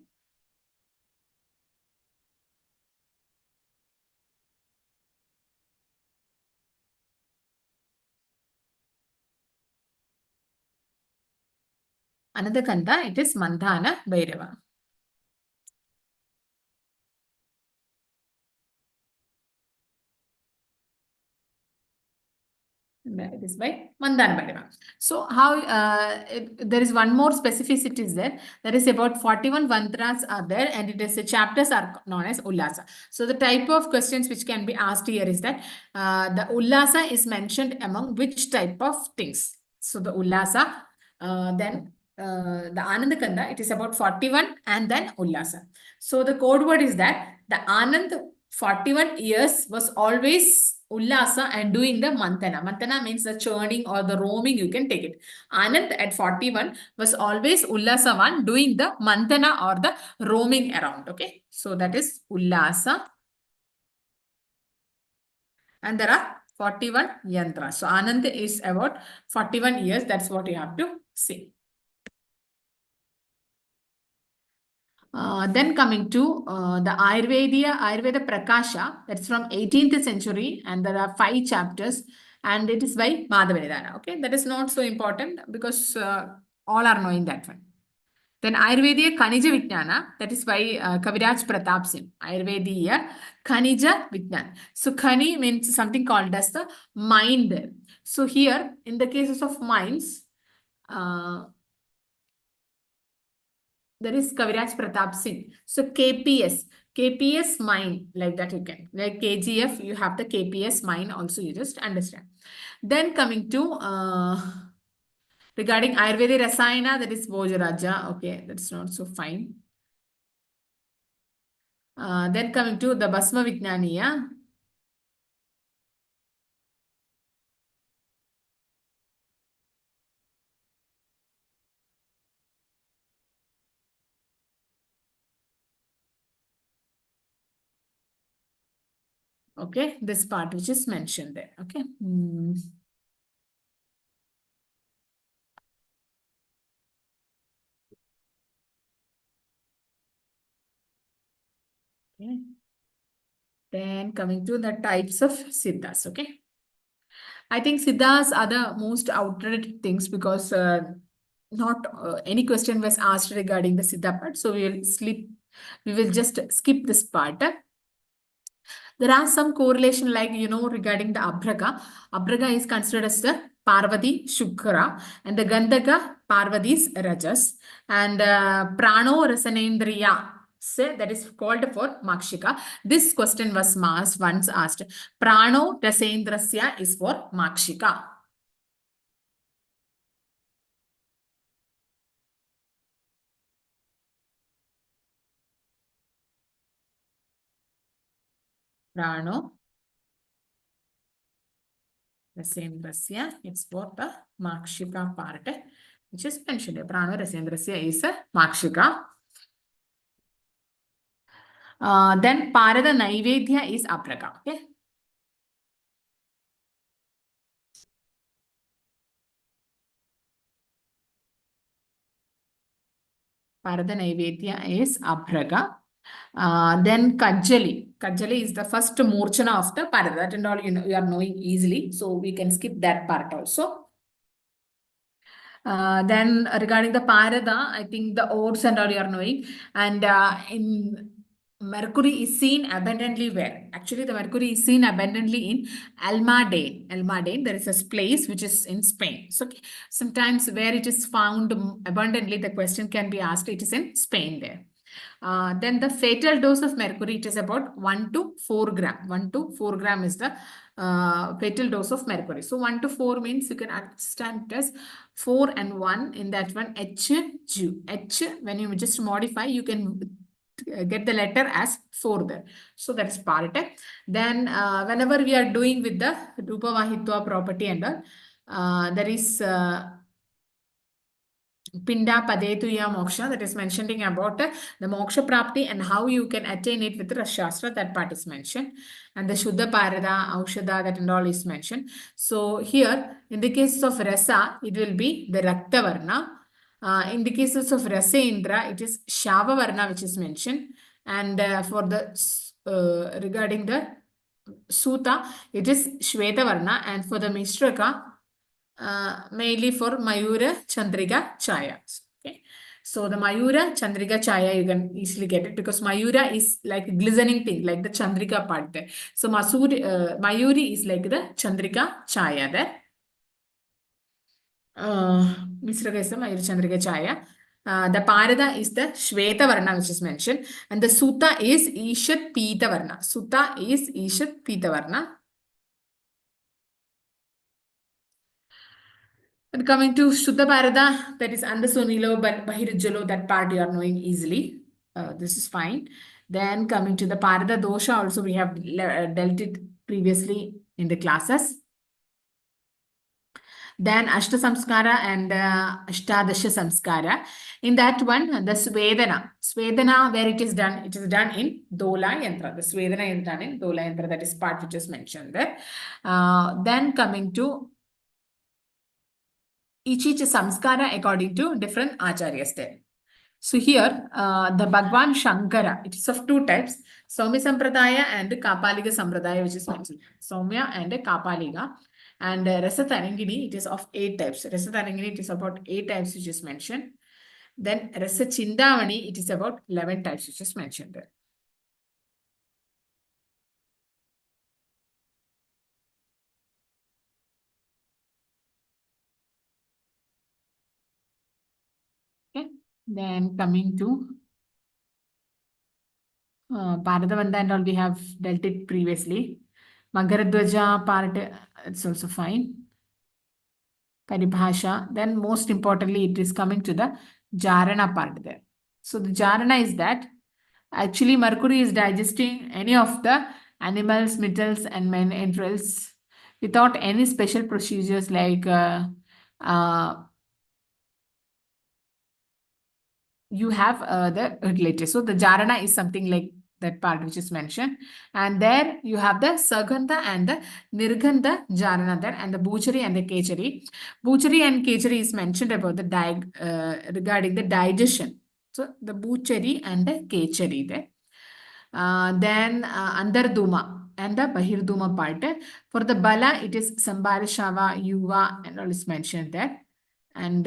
Another Kanda, it is Manthana Bhairava. It is by Mandana Bhairava. So how there is one more specificity is there. There is about 41 mantras are there, and it is the chapters are known as Ullasa. So the type of questions which can be asked here is that the Ullasa is mentioned among which type of things. So the Ullasa, then the Anand Kanda, it is about 41, and then Ullasa. So the code word is that the Anand 41 years was always Ullasa and doing the Mantana. Mantana means the churning or the roaming, you can take it. Anand at 41 was always Ullasa one doing the Mantana or the roaming around. Okay. So that is Ullasa. And there are 41 yantras. So Anand is about 41 years. That's what you have to see. Then coming to the Ayurveda Prakasha, that's from 18th century, and there are 5 chapters, and it is by Madhavanidana. Okay, that is not so important because all are knowing that one. Then Ayurvediya Khanija Vijnana, that is by Kaviraj Pratap Singh. Ayurvediya Khanija Vijnana. So Khani means something called as the mind. So here, in the cases of minds, uh, there is Kaviraj Pratap Singh. So KPS mine, like that you can. Like KGF, you have the KPS mine also, you just understand. Then coming to regarding Ayurveda Rasayana, that is Bojaraja. Okay, that's not so fine. Then coming to the Basma Vijnaniya. Okay, this part which is mentioned there. Okay. Okay. Then coming to the types of siddhas. Okay. I think siddhas are the most outdated things because not any question was asked regarding the siddha part. So we will just skip this part. There are some correlation like, regarding the Abhraga. Abhraga is considered as the Parvati Shukra and the Gandhaka Parvati is Rajas and Prano Rasanendriya. Say that is called for Makshika. This question was once asked. Prano Rasendrasya is for Makshika. Prano Rasendrasya, it's for the Makshika part, which is mentioned. Prano Rasendrasya is a Makshika. Then Parada Naivedya is Apraga. Okay. Parada Naivedya is Apraga. Then Kajali. Kajali is the first Murchana of the Parada. That and all you are knowing easily. So we can skip that part also. Then regarding the Parada, I think the odes and all you are knowing. And in Mercury is seen abundantly where? Actually, the Mercury is seen abundantly in Almadane. Almadane, there is a place which is in Spain. So sometimes where it is found abundantly, the question can be asked. It is in Spain there. Then the fatal dose of mercury, it is about 1 to 4 gram. 1 to 4 gram is the fatal dose of mercury. So 1 to 4 means you can understand it as 4 and 1 in that one H, G. H, when you just modify, you can get the letter as 4 there. So that is part. Then whenever we are doing with the Rupa Vahitva property and all, there is Pinda Padetuya Moksha, that is mentioning about the Moksha Prapti and how you can attain it with the Shastra, that part is mentioned. And the Shuddha Parada, Aushadha, that and all is mentioned. So here, in the case of Rasa, it will be the Rakta Varna. In the cases of Rasendra, it is Shava Varna, which is mentioned. And for the regarding the Suta, it is Shweta Varna. And for the Mishraka, mainly for Mayura Chandrika Chaya. Okay. So the Mayura Chandrika Chaya, you can easily get it because Mayura is like a glistening thing, like the Chandrika part there. So Mayuri is like the Chandrika Chaya there. Misraka is the Mayura Chandrika Chaya. The Parada is the Shweta Varna, which is mentioned. And the Sutta is Ishat Pita Varna. Sutta is Ishat Pita Varna. And coming to Shuddha Bharata, that is Andasunilo but Bahirajalo, that part you are knowing easily. This is fine. Then coming to the Parada Dosha, also we have dealt it previously in the classes. Then Ashta Samskara and Ashtadasha Samskara. In that one, the Svedana. Svedana, where it is done in Dola Yantra. The Svedana is done in Dola Yantra. That is part which is mentioned there. Then coming to each samskara according to different acharyas there. So here, the Bhagwan Shankara, it is of two types, Saumya Sampradaya and Kapaliga Sampradaya, which is mentioned. Saumya and Kapaliga. And Rasa Tarangini, it is of 8 types. Rasa Tarangini, it is about 8 types, which is mentioned. Then Rasa Chindavani, it is about 11 types, which is mentioned there. Okay. Then coming to Bharatavanda and all, we have dealt it previously. Magaradwaja part, it's also fine. Paribhasha. Then most importantly, it is coming to the Jarana part there. So the Jarana is that actually Mercury is digesting any of the animals, metals and minerals without any special procedures like uh, you have the related. So the Jarana is something like that part which is mentioned. And there you have the Sagandha and the Nirgandha Jarana there, and the Bhuchari and the Kechari. Bhuchari and Kechari is mentioned about the regarding the digestion. So the Bhuchari and the Kechari there. Then Andarduma and the Bahirduma part. For the Bala, it is Sambara, Shava, Yuva, and all is mentioned there. And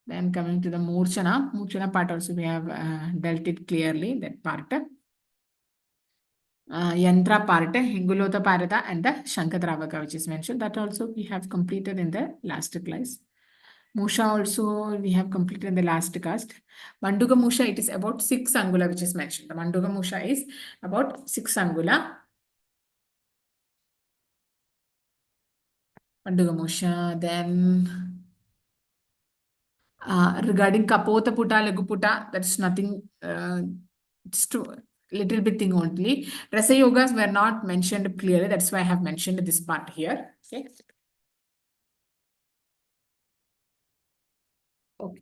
then coming to the Murchana part also we have dealt it clearly, that part. Yantra part, Hingulota Parada, and the Shankatravaka, which is mentioned. That also we have completed in the last class. Musha also we have completed in the last cast. Manduga Musha, it is about 6 angula, which is mentioned. The Manduga Musha is about 6 angula. Manduga Musha, then regarding Kapota Puta, Laguputa, that's nothing, just a little bit thing only. Rasa yogas were not mentioned clearly. That's why I have mentioned this part here. Okay. Okay.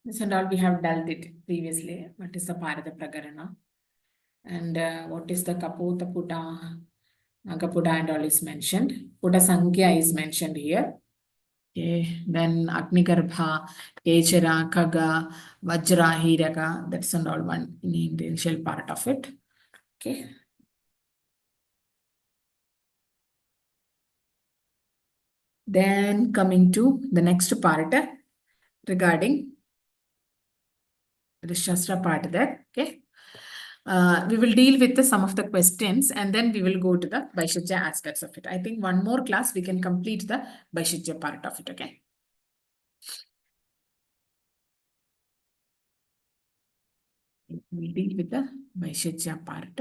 This and all we have dealt it previously. What is the Parada Pragarana? And what is the Kapota Puta, Nagaputa and all is mentioned. Puta Sankhya is mentioned here. Okay, then Agnikarbha, Kechara, Kaga, Vajra, Hiraka, that's and all one in the initial part of it. Okay. Then coming to the next part regarding the Shastra part there. Okay. We will deal with some of the questions and then we will go to the Vaishajya aspects of it. I think one more class we can complete the Vaishajya part of it. Okay. We'll deal with the Vaishajya part.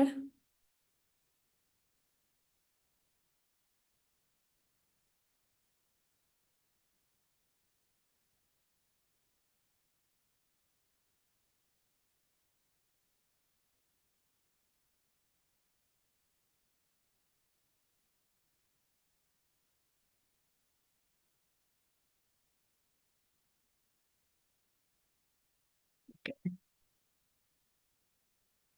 Okay.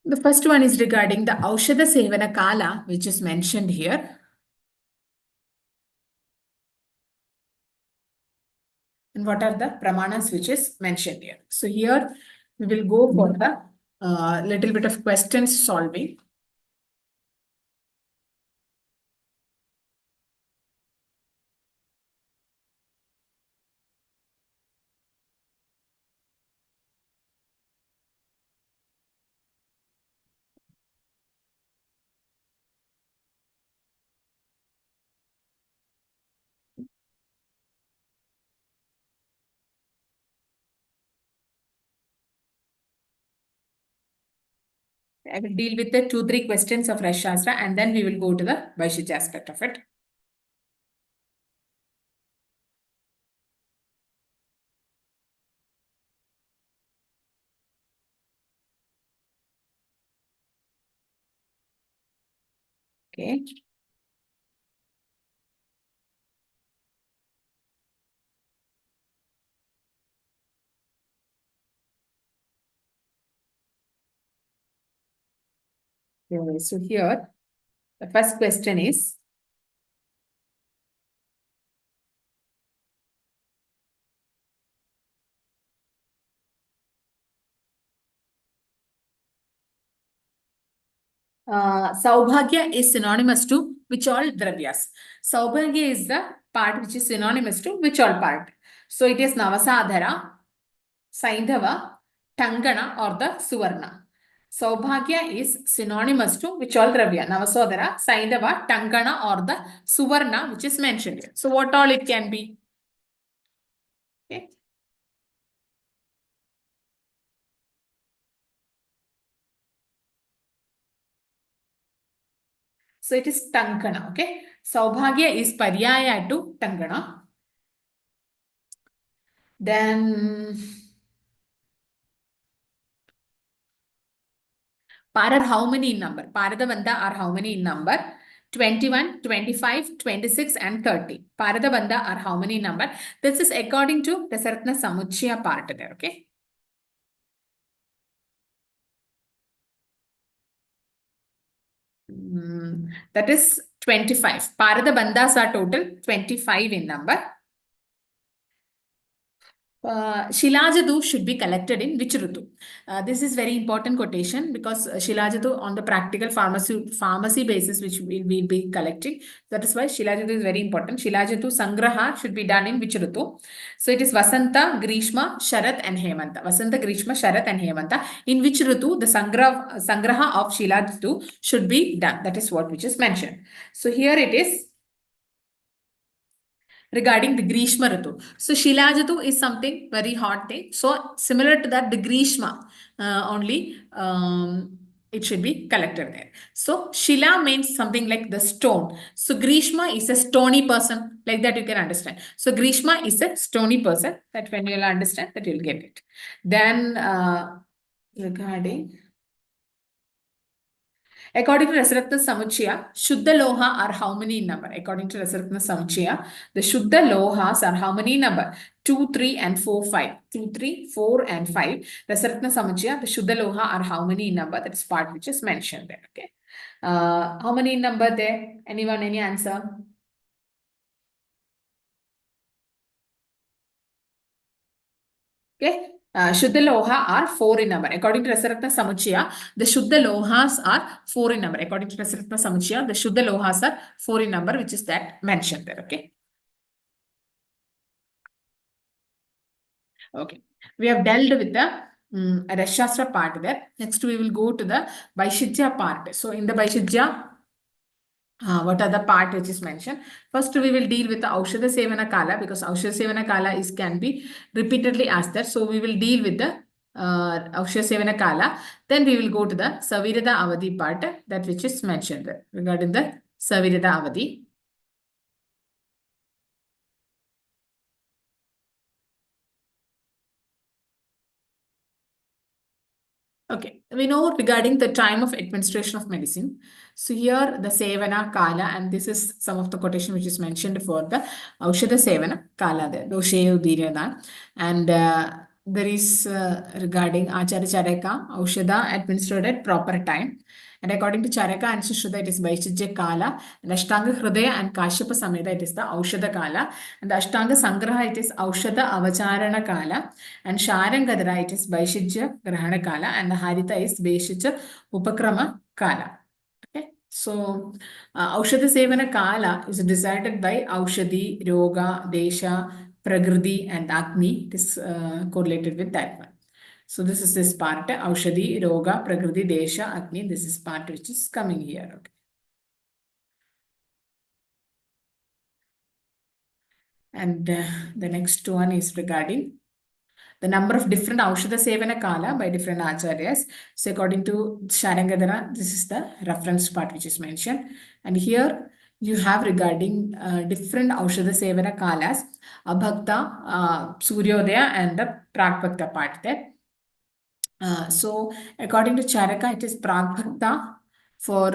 The first one is regarding the Aushadha Sevana Kala, which is mentioned here. And what are the Pramanas which is mentioned here. So here we will go for the little bit of questions solving. I will deal with the 2-3 questions of Rasa Shastra and then we will go to the Vaishajya aspect of it. Okay. So here, the first question is, Saubhagya is synonymous to which all dravyas? Saubhagya is the part which is synonymous to which all part? So it is Navasadhara, Saindhava, Tangana or the Suvarna. Saubhagya is synonymous to which all dravya? Navasadhara, Saindhava, Tangana or the Suvarna which is mentioned here. So what all it can be? Okay. So it is Tangana. Okay. Saubhagya is Paryaya to Tangana. Then Para how many in number? Paradabandha are how many in number? 21, 25, 26 and 30. Paradabandha are how many in number? This is according to Dasaratna Samuchya part there, okay? That is 25. Paradabandhas are total 25 in number. Shilajadu should be collected in which Ritu? This is very important quotation because Shilajadu on the practical pharmacy basis which we will be collecting. That is why Shilajadu is very important. Shilajadu Sangraha should be done in which Ritu? So it is Vasanta, Grishma, Sharat and Hemanta. Vasanta, Grishma, Sharat and Hemanta. In which Ritu the Sangraha of Shilajadu should be done. That is what which is mentioned. So here it is regarding the Grishma Ritu. So Shilajatu is something very hot thing. So similar to that, the Grishma only it should be collected there. So Shila means something like the stone. So Grishma is a stony person. Like that you can understand. So Grishma is a stony person. That when you'll understand that you'll get it. Then regarding according to Rasaratna Samuchaya, Shuddha Loha are how many in number? According to Rasaratna Samuchaya, the Shuddha Lohas are how many in number? 2, 3 and 4, 5. 2, 3, 4 and 5. Rasaratna Samuchaya, the Shuddha Loha are how many in number? That's part which is mentioned there. Okay. How many in number there? Anyone, any answer? Okay. Shuddha Loha are 4 in number. According to Rasaratna Samuchaya, the Shuddha Lohas are 4 in number. According to Rasaratna Samuchaya, the Shuddha Lohas are 4 in number, which is that mentioned there. Okay. Okay. We have dealt with the Shastra part there. Next, we will go to the Vaishijya part. So, in the Vaishijya, what are the part which is mentioned? First, we will deal with the Aushadha Sevana Kala because Aushadha Sevana Kala is can be repeatedly asked there. So we will deal with the Aushadha Sevana Kala. Then we will go to the Savirada Avadi part that which is mentioned there regarding the Savirada Avadi. Okay, we know regarding the time of administration of medicine. So here the Sevana Kala, and this is some of the quotation which is mentioned for the Aushadha Sevana Kala, the Doshe Udirana. And there is regarding Acharya Charaka, Aushadha administered at proper time. And according to Charaka and Sushruta, it is Vaishijya Kala. And Ashtanga Hridaya and Kashyapa Sameda, it is the Aushadha Kala. And the Ashtanga Sangraha, it is Aushadha Avacharana Kala. And Sharangadara, it is Vaishijya Grahana Kala. And the Harita is Vaishijya Upakrama Kala. Okay. So, Aushadha Sevana Kala is decided by Aushadhi, Roga, Desha, Prakriti, and Agni. It is correlated with that one. So this is this part, Aushadhi, Roga, Prakriti, Desha, Agni. This is part which is coming here. Okay. And the next one is regarding the number of different Aushadha Sevana Kala by different Acharyas. So according to Sharangadana, this is the reference part which is mentioned. And here you have regarding different Aushadha Sevana Kalas, Abhakta, Suryodaya and the Pragbhakta part there. So according to Charaka, it is Pragbhakta for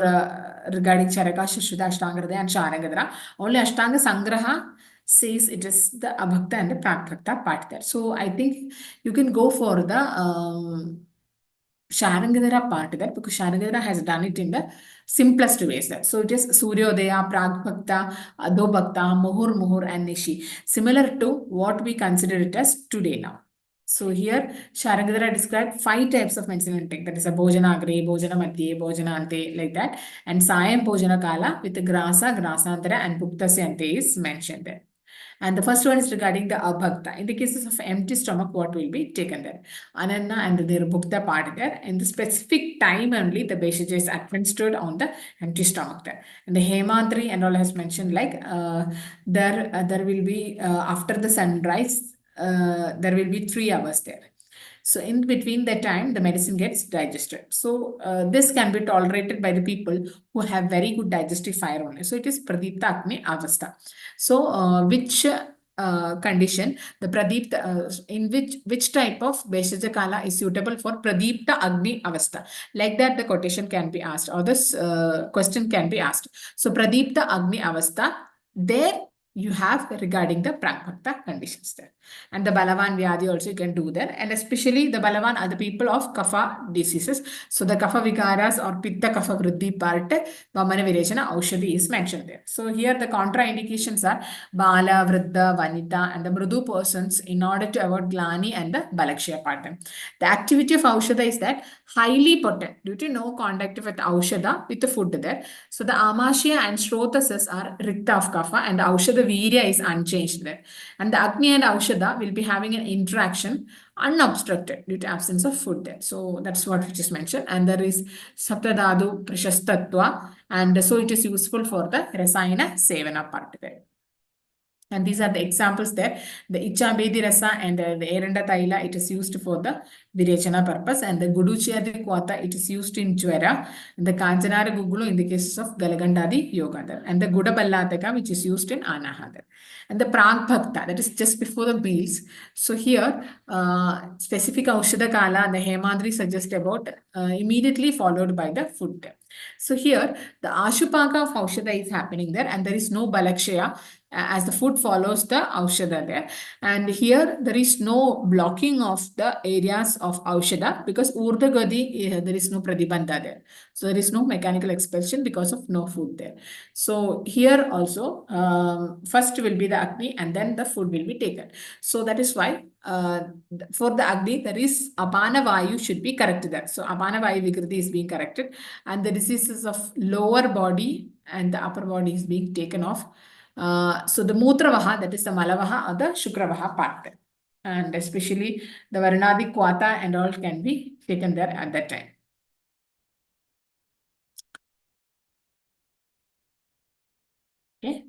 regarding Charaka, Shashuddha, Ashtanga and Sharangadana. Only Ashtanga Sangraha says it is the Abhakta and the Pragbhakta part there. So I think you can go for the Sharangadara part there because Sharangadara has done it in the simplest ways there. So it is Suryodaya, Pragbhakta, Adobhakta, Muhur, and Nishi. Similar to what we consider it as today now. So here Sharangadara described 5 types of medicine intake. That is a Bhojana Agre, Bhojana Madhye, Bhojana Ante, like that. And Sayam Bhojana Kala with the Grasa, Grasantara and Bhuktasya Ante is mentioned there. And the first one is regarding the abhakta. In the cases of empty stomach, what will be taken there? Ananna and the bhukta part there. In the specific time only, the Bheshaj is administered on the empty stomach there. And the Hemantri and all has mentioned like there will be after the sunrise, there will be 3 hours there. So in between that time, the medicine gets digested. So this can be tolerated by the people who have very good digestive fire only. So it is Pradipta Agni Avastha. So which condition the Pradipta in which type of Bheshaj Kala is suitable for Pradipta Agni Avastha? Like that, the quotation can be asked, or this question can be asked. So Pradipta Agni Avastha, there you have regarding the Prabhakta conditions there. And the Balavan Vyadhi also you can do that. And especially the Balavan are the people of Kapha diseases. So the Kapha Vikaras or Pitta Kapha Vriddhi part, Vamana Virechana Aushadhi is mentioned there. So here the contraindications are Bala, Vriddha, Vanita and the Mrudu persons in order to avoid Glani and the Balakshya part. The activity of Aushadha is that highly potent due to no contact with Aushadha with the food there. So the Amashya and Shrotasas are Rikta of Kapha and the Aushadha Virya is unchanged there. And the Agni and Aushadha will be having an interaction unobstructed due to absence of food there. So that's what we just mentioned. And there is Saptadhatu Prashastatva, and so it is useful for the Rasayana Sevana part there. And these are the examples there. The Ichabedi Rasa and the Eranda Taila, it is used for the Virechana purpose. And the Guduchiyadi Kwata, it is used in Jwara. And the Kanjanara Gugulu in the cases of Galagandadi Yoga. And the Gudaballataka, which is used in Anahadar. And the Prag Bhakta, that is just before the meals. So here, specific Aushadha Kala, the Hemandri suggests about immediately followed by the food. So here, the Ashupaka of Aushadha is happening there, and there is no Balakshaya as the food follows the Aushadha there. And here, there is no blocking of the areas of Aushadha because Urdha Gadi, there is no Pradibandha there. So there is no mechanical expulsion because of no food there. So here also, first will be the Agni and then the food will be taken. So that is why for the Agni, there is Apana Vayu should be corrected there. So Apana Vayu Vikriti is being corrected and the diseases of lower body and the upper body is being taken off. So the Mutravaha, that is the Malavaha or the Shukravaha part there. And especially the Varnadi Kwata and all can be taken there at that time. Okay.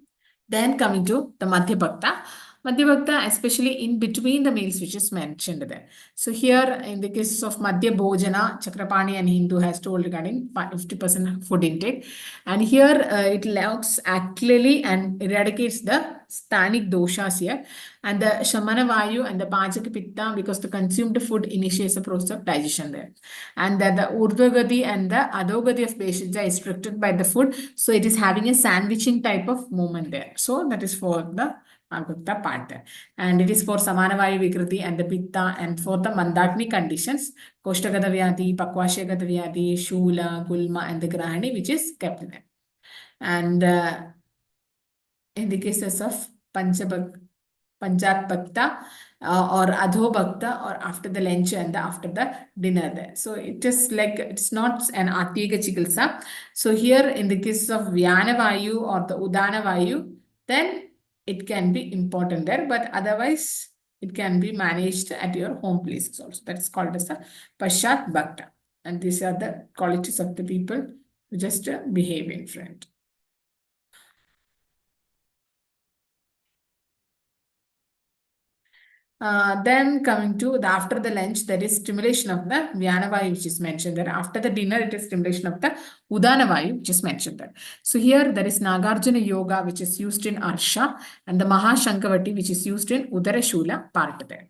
Then coming to the Madhya Bhakta. Madhya Bhakta, especially in between the meals, which is mentioned there. So here, in the cases of Madhya Bhojana, Chakrapani and Hindu has told regarding 50% food intake. And here, it looks actively and eradicates the sthanic doshas here. And the Shamana Vayu and the Pachaka Pitta, because the consumed food initiates the process of digestion there. And that the Urdhvagati and the Adhogati of Bheshija is restricted by the food. So it is having a sandwiching type of movement there. So that is for the Agutta part there. And it is for Samanavayu Vikriti and the Pitta and for the Mandakni conditions, Koshtagata Vyadhi, Pakwashagata Vyadhi, Shula, Gulma and the Grahani, which is kept there. And in the cases of Panchat Bhakta or Adho Bhakta or after the lunch and after the dinner there. So it is like, it's not an Atiga Chikilsa. So here in the cases of Vyana Vayu or the Udana Vayu, then it can be important there, but otherwise it can be managed at your home places also. That is called as the Pashat Bhakta. And these are the qualities of the people who just behave in front. Then coming to the after the lunch, there is stimulation of the Vyanavayu, which is mentioned there. After the dinner, it is stimulation of the Udanavayu, which is mentioned there. So here there is Nagarjuna Yoga, which is used in Arsha, and the Mahashankavati, which is used in Udarashula part there.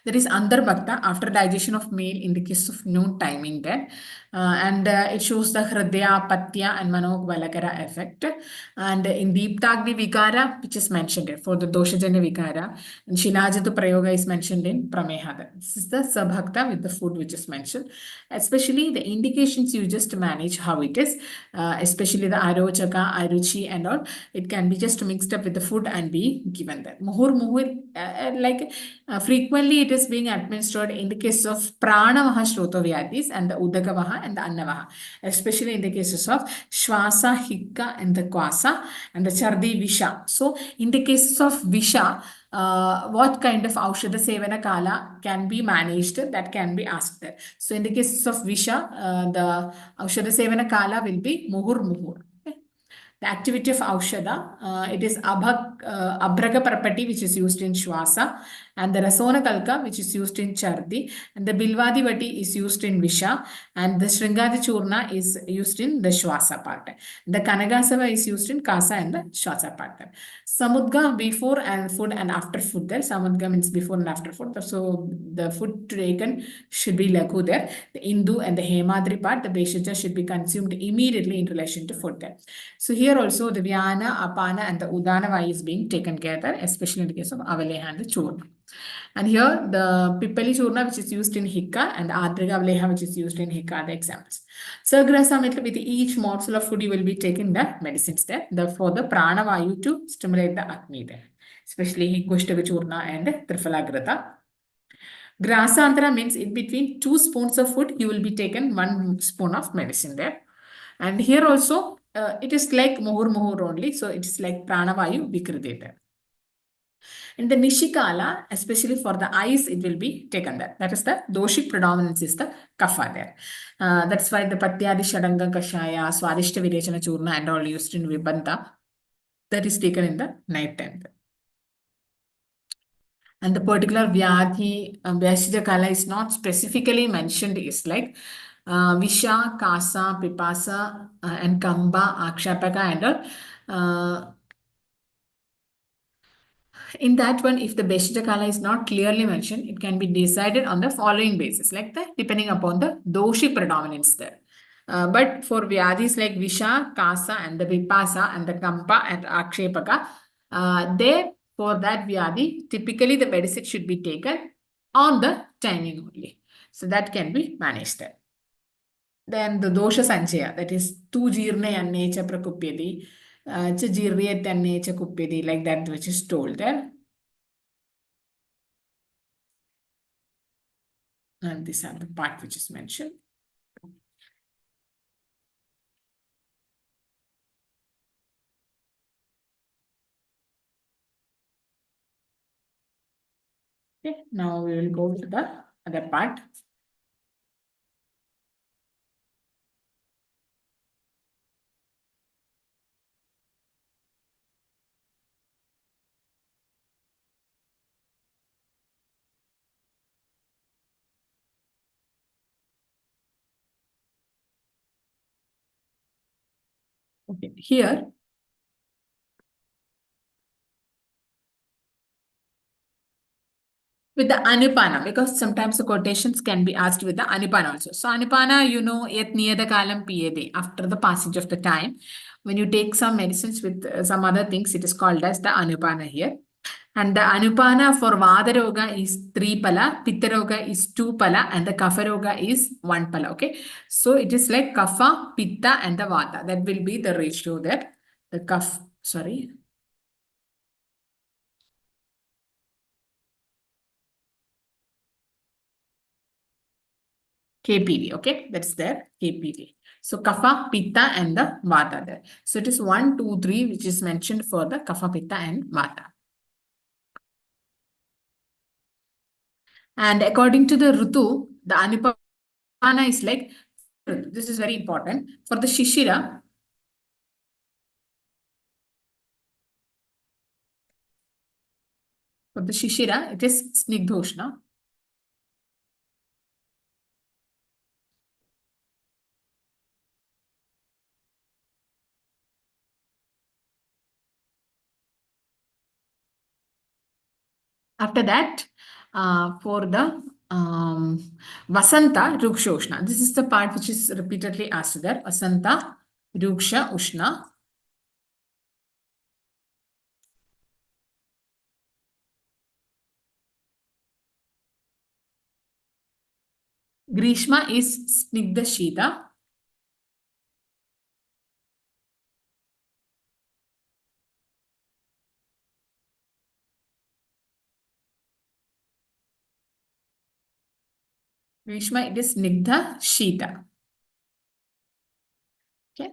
There is Andar Bhakta after digestion of meal in the case of noon timing there. and it shows the Hridaya, Patya, and Manok Balakara effect. And in Deeptagni Vikara, which is mentioned here for the Doshajanya Vikara, and Shilajatu Prayoga is mentioned in Pramehada. This is the Sabhakta with the food which is mentioned, especially the indications you just manage how it is, especially the Arochaka, Aruchi, and all. It can be just mixed up with the food and be given that. Frequently it is being administered in the case of Pranavaha Shrotovyadis and the Udagavaha and the Annavaha, especially in the cases of Shwasa, Hikka, and the Kwasa, and the Chardi Visha. So, in the cases of Visha, what kind of Aushadha Sevana Kala can be managed? That can be asked there. So, in the cases of Visha, the Aushadha Sevana Kala will be Muhur Muhur. The activity of Aushadha, it is Abhraga Parpati, which is used in Shwasa, and the Rasona Kalka, which is used in Chardi, and the Bilvadi Vati is used in Visha, and the Sringadi Churna is used in the Shwasa part. The Kanagasava is used in Kasa and the Shwasa part. Samudga before and food and after food there. Samudga means before and after food. So the food taken should be Lagu there. The Indu and the Hemadri part, the Beshaja should be consumed immediately in relation to food there. So here also the Vyana, Apana, and the Udana Vayu is being taken care, especially in the case of Avaleha and the Churna. And here the Pipali Churna, which is used in Hikka, and Adriga Avaleha, which is used in Hikka, are the examples. Sagrasa with each morsel of food you will be taking the medicines there. For the Prana Vayu to stimulate the Agni there, especially Kushtaka Churna and Trifalagrata. Grasantara means in between 2 spoons of food, you will be taken 1 spoon of medicine there. And here also, it is like Muhur only. So it is like Pranavayu Vikrideta. In the Nishikala, especially for the eyes, it will be taken there. That is the Doshik predominance is the Kapha there. That's why the Patyadi Shadanga Kashaya, Swadishta Virechana Churna and all used in Vibanta. That is taken in the night time. And the particular Vyadhi, Vyashija Kala is not specifically mentioned. It's like Visha, Kasa, Pipasa, and Kamba, Akshapaka, and all. In that one, if the Beshija Kala is not clearly mentioned, it can be decided on the following basis, like that, depending upon the Doshi predominance there. But for Vyadhis like Visha, Kasa, and the Vipasa, and the Kampa, and Akshepaka, there for that Vyadhi, typically the medicine should be taken on the timing only. So that can be managed there. Then the Dosha Sanchaya, that is tu jirne anne cha prakupyati, cha jirriyat anne cha kupyati, like that which is told there. And these are the part which is mentioned. Okay, now we will go to the other part. Okay, here with the Anupana, because sometimes the quotations can be asked with the Anupana also. So Anupana, you know, yet near the kalam piyade, after the passage of the time, when you take some medicines with some other things, it is called as the Anupana here. And the Anupana for Vadaroga is 3 pala, Pittaroga is 2 pala, and the Kapharoga is 1 pala. Okay. So it is like Kapha, Pitta, and the Vata. That will be the ratio there. The KPV, okay, that's there, KPV. So Kapha, Pitta, and the Vata there. So it is 1, 2, 3, which is mentioned for the Kapha, Pitta, and Vata. And according to the Rutu, the Anupana is like, this is very important. For the Shishira, it is Snigdhoshna. After that, for the Vasanta, Ruksha, Ushna. This is the part which is repeatedly asked there. Vasanta, Ruksha, Ushna. Grishma is Snigdha Shita. Grishma, it is Snigdha Shita. Okay.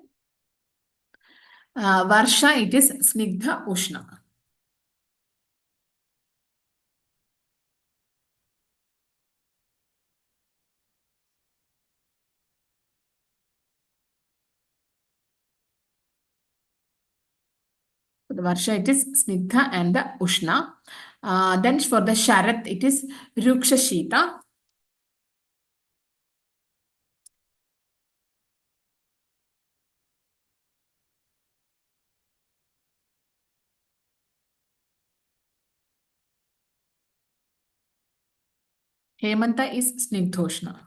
Varsha, it is Snigdha Ushna. For the Varsha, it is Snigdha and the Ushna. Then for the Sharat, it is Ruksha Shita. Hemanta is Snigdhoshna.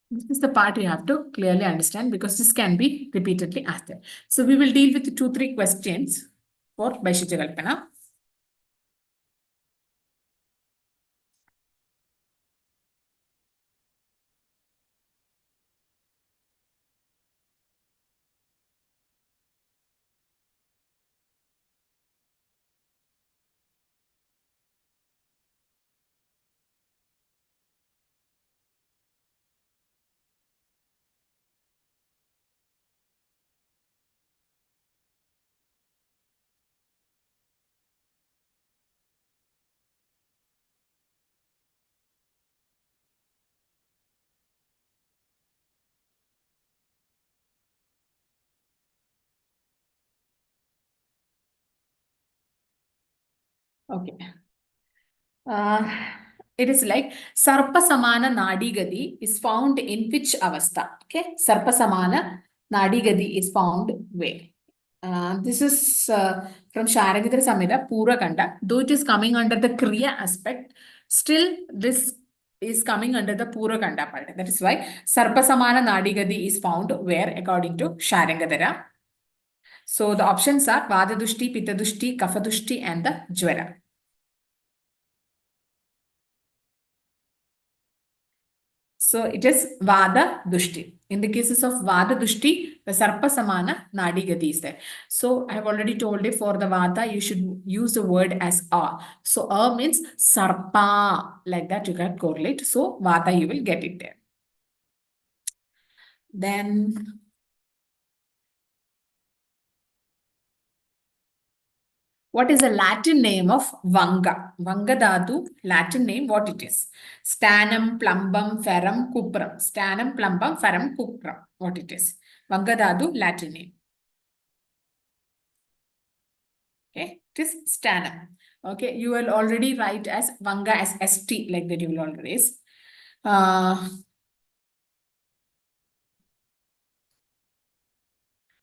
This is the part you have to clearly understand because this can be repeatedly asked. So we will deal with 2-3 questions for Vaisheshika Kalpana. Okay. It is like Sarpa Samana Nadi Gadi is found in which avastha? Okay. Sarpa Samana Nadi Gadi is found where? This is from Sharangadhara Samhita, Pura Kanda. Though it is coming under the Kriya aspect, still this is coming under the Pura Kanda part. That is why Sarpa Samana Nadi Gadi is found where according to Sharangadhara. So the options are Vadadushti, Pittadushti, Kafadushti and the Jwara. So it is Vada Dushti. In the cases of Vada Dushti, the Sarpa Samana Nadi Gati is there. So I have already told you for the Vata, you should use the word as A. So A means Sarpa. Like that you can correlate. So Vata you will get it there. Then what is the Latin name of Vanga? Vanga Dhatu, Latin name, what it is? Stanum, plumbum, ferrum, cuprum. Stanum, plumbum, ferrum, cuprum. What it is? Vanga Dhatu, Latin name. Okay, it is stanum. Okay, you will already write as Vanga as ST, like that you will always.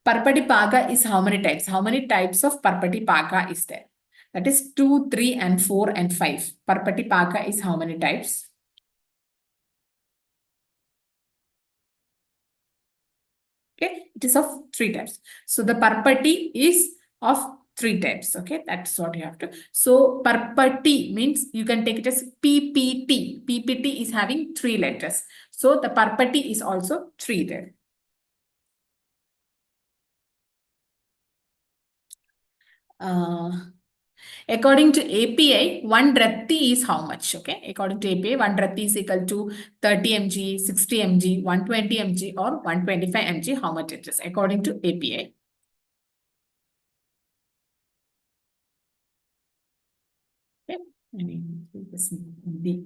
Parpati Paga is how many types? How many types of Parpati Paga is there? That is 2, 3, and 4, and 5. Parpati Paga is how many types? Okay, it is of 3 types. So the Parpati is of 3 types. Okay, that's what you have to. So Parpati means you can take it as PPT. PPT is having 3 letters. So the Parpati is also 3 there. According to API, 1 rati is how much? Okay, according to API, 1 rati is equal to 30 mg, 60 mg, 120 mg, or 125 mg. How much it is according to API? Okay, I mean, this is D.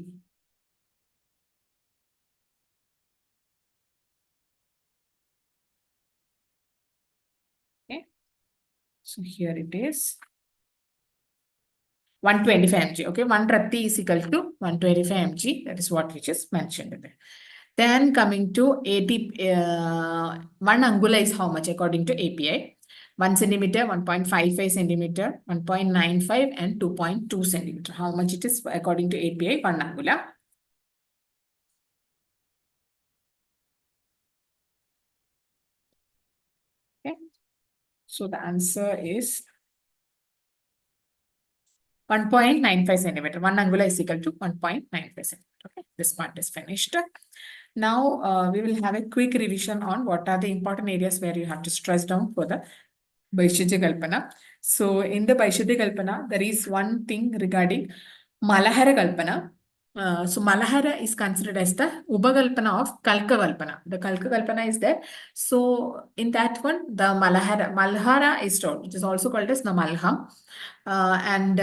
Okay, so here it is. 125 mg. Okay, 1 rati is equal to 125 mg. That is what which is mentioned there. Then coming to AT, 1 angula is how much according to API? 1 centimeter, 1.55 centimeter, 1.95 and 2.2 centimeter. How much it is according to API? 1 angula. Okay. So the answer is 1.95 centimeter. 1 angula is equal to 1.95 centimeter. Okay. This part is finished. Now we will have a quick revision on what are the important areas where you have to stress down for the Vaishya Kalpana. So in the Vaishya Kalpana, there is one thing regarding Malahara Kalpana. So Malahara is considered as the Upakalpana of Kalka Kalpana. The Kalka Kalpana is there. So in that one, the Malhara is told, which is also called as the Malham. And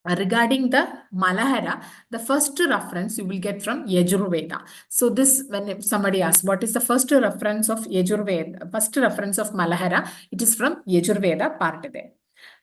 regarding the Malahara, the first reference you will get from Yajurveda. So this, when somebody asks, what is the first reference of Yajurveda, first reference of Malahara, it is from Yajurveda part there.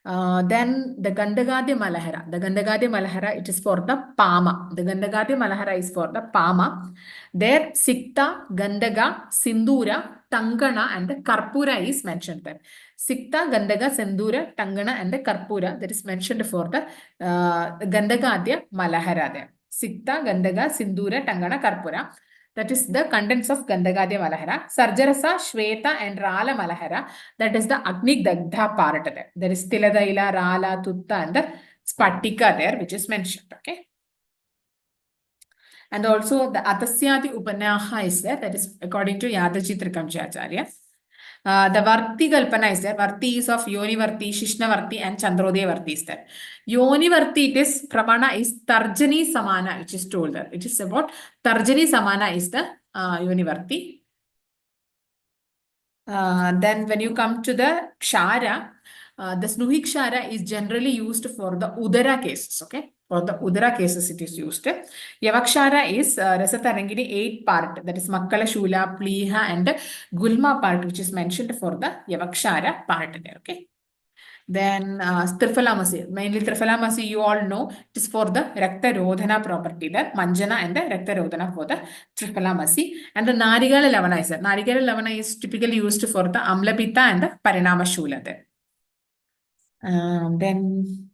Then the Gandhagadi Malahara. The Gandhagadi Malahara, it is for the Pama. The Gandhagadi Malahara is for the Pama. There, Sikta, Gandhaga, Sindura, Tangana, and the Karpura is mentioned there. Sikta, Gandhaga, Sindura, Tangana, and the Karpura, that is mentioned for the Gandhagadya Malahara there. Sikta, Gandhaga, Sindura, Tangana, Karpura. That is the contents of Gandhagadya Malahara. Sarjarasa, Shweta, and Rala Malahara. That is the Agni Dagdha part there. There is Tiladaila, Rala, Tutta, and the Spatika there, which is mentioned. Okay. And also the Atasyadi Upanaha is there. That is according to Yadachitrikamcharya. The Varti Kalpana is there. Varti is of Yoni Varti, Shishna Varti, and Chandrodaya Varti is there. Yoni Varti, it is Pramana is Tarjani Samana, which is told there. It is about Tarjani Samana is the Yoni Varti. Then when you come to the Kshara, the Snuhi Kshara is generally used for the Udara cases, okay? For the Udara cases it is used. Yavakshara is Rasatarangini 8 part, that is Makkala, Shula, Pliha, and Gulma part, which is mentioned for the Yavakshara part there, okay? Then Trifalamasi, mainly Trifalamasi you all know, it is for the Rakta Rodhana property, the Manjana and the Rakta Rodhana for the Trifalamasi. And the Narigala Lavana is there. Narigala Lavana is typically used for the Amlapita and the Parinama Shula there. Then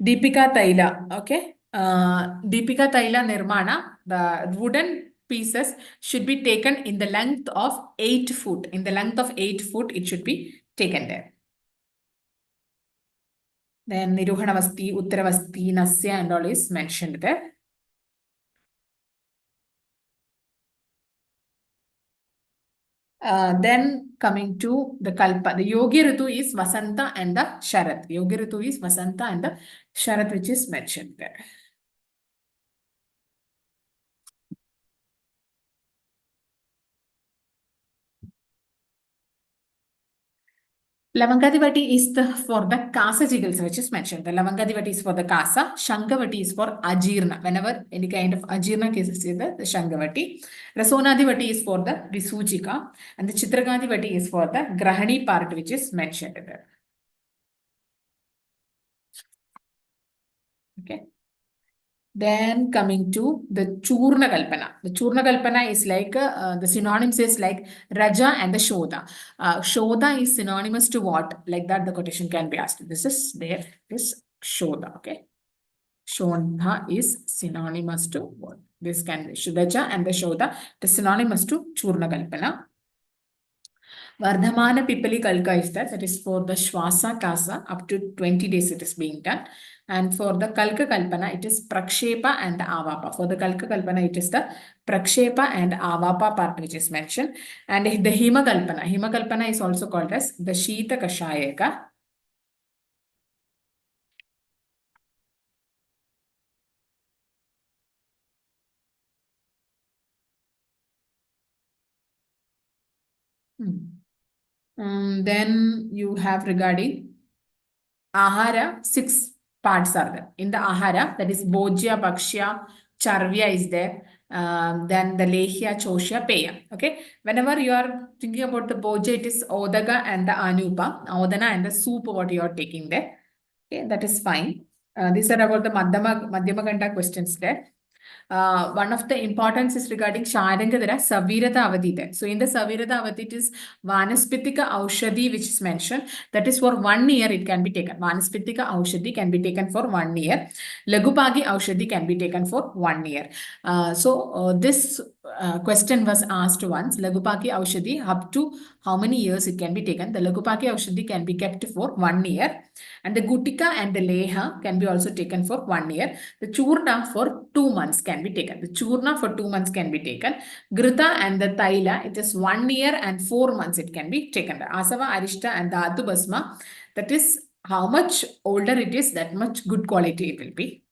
Deepika Taila, okay. Deepika Taila Nirmana, the wooden pieces should be taken in the length of 8 foot. In the length of 8 foot, it should be taken there. Then Niruhanavasti, Uttaravasti, Nasya, and all is mentioned there. Then coming to the Kalpa, the Yogi Ritu is Vasanta and the Sharat. Yogi Ritu is Vasanta and the Sharat, which is mentioned there. Lavangadivati is for the Kasa Jigals, which is mentioned. The Lavangadivati is for the Kasa. Shankavati is for Ajirna. Whenever any kind of Ajirna cases is the Shankavati. Rasonadivati is for the Risujika. And the Chitragadivati is for the Grahani part, which is mentioned there. Okay. Then coming to the Churna Kalpana. The Churna Kalpana is like, the synonyms is like Raja and the Shodha. Shodha is synonymous to what? Like that the quotation can be asked. This is there, this Shodha, okay? Shodha is synonymous to what? This can be Raja and the Shodha. It is synonymous to Churna Kalpana. Vardhamana Pipali Kalka is there. That is for the Shwasa Kasa. Up to 20 days it is being done. And for the Kalka Kalpana, it is Prakshepa and Avapa. For the Kalka Kalpana, it is the Prakshepa and Avapa part which is mentioned. And the Hima Kalpana. Hima Kalpana is also called as the Shita Kashayaka. Then you have regarding Ahara, 6 parts are there. In the Ahara, that is Bhojya, Bhakshya, Charvya is there. Then the Lehya, Choshya, Peya. Okay. Whenever you are thinking about the Bhojya, it is Odaga and the Anupa. Odana and the soup, what you are taking there. Okay, that is fine. These are about the Madhyama Ganda questions there. One of the importance is regarding Sharangadara, Savirata Avadhi there. So in the Savirata Avadhi, it is Vanaspitika Aushadhi, which is mentioned. That is for 1 year it can be taken. Vanaspitika Aushadhi can be taken for 1 year. Lagupagi Aushadhi can be taken for 1 year. This question was asked once. Lagupagi Aushadhi, up to how many years it can be taken? The Lagupagi Aushadhi can be kept for 1 year. And the Gutika and the Leha can be also taken for 1 year. The Churna for 2 months can be taken. The Churna for 2 months can be taken. Grita and the Taila, it is 1 year and 4 months it can be taken. The Asava, Arishta and the Dhatu Basma, that is how much older it is, that much good quality it will be.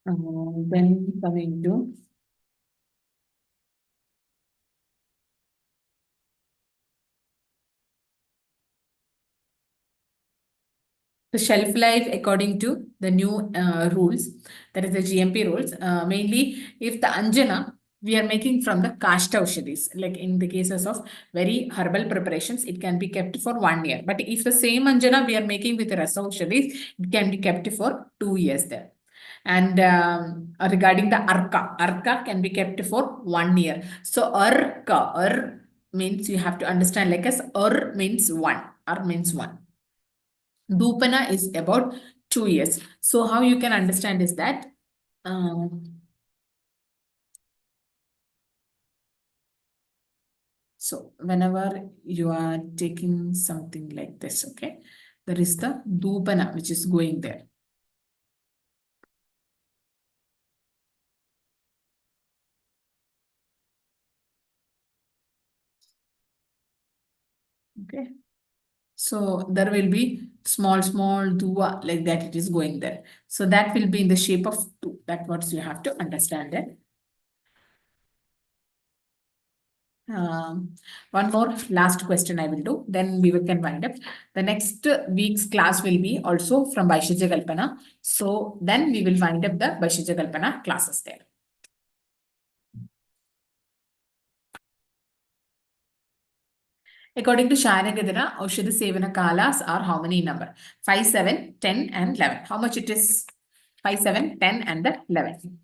Then coming to the shelf life according to the new rules, that is the GMP rules. Mainly, if the Anjana we are making from the Kashta Ushadis, like in the cases of very herbal preparations, it can be kept for 1 year. But if the same Anjana we are making with the Rasa Ushadis, it can be kept for 2 years there. And regarding the Arka can be kept for 1 year. So Ar means you have to understand like as Ar means 1. Ar means 1. Dupana is about 2 years. So how you can understand is that so whenever you are taking something like this, okay, there is the Dupana which is going there. Okay. So there will be small dua like that it is going there. So that will be in the shape of 2. That's what you have to understand it. One more last question I will do, then we can wind up. The next week's class will be also from Vaishajya Kalpana. So then we will wind up the Vaishajya Kalpana classes there. According to Sharagadana, Aushadha Sevana Kalas are how many in number? 5, 7, 10 and 11. How much it is? 5, 7, 10 and the 11.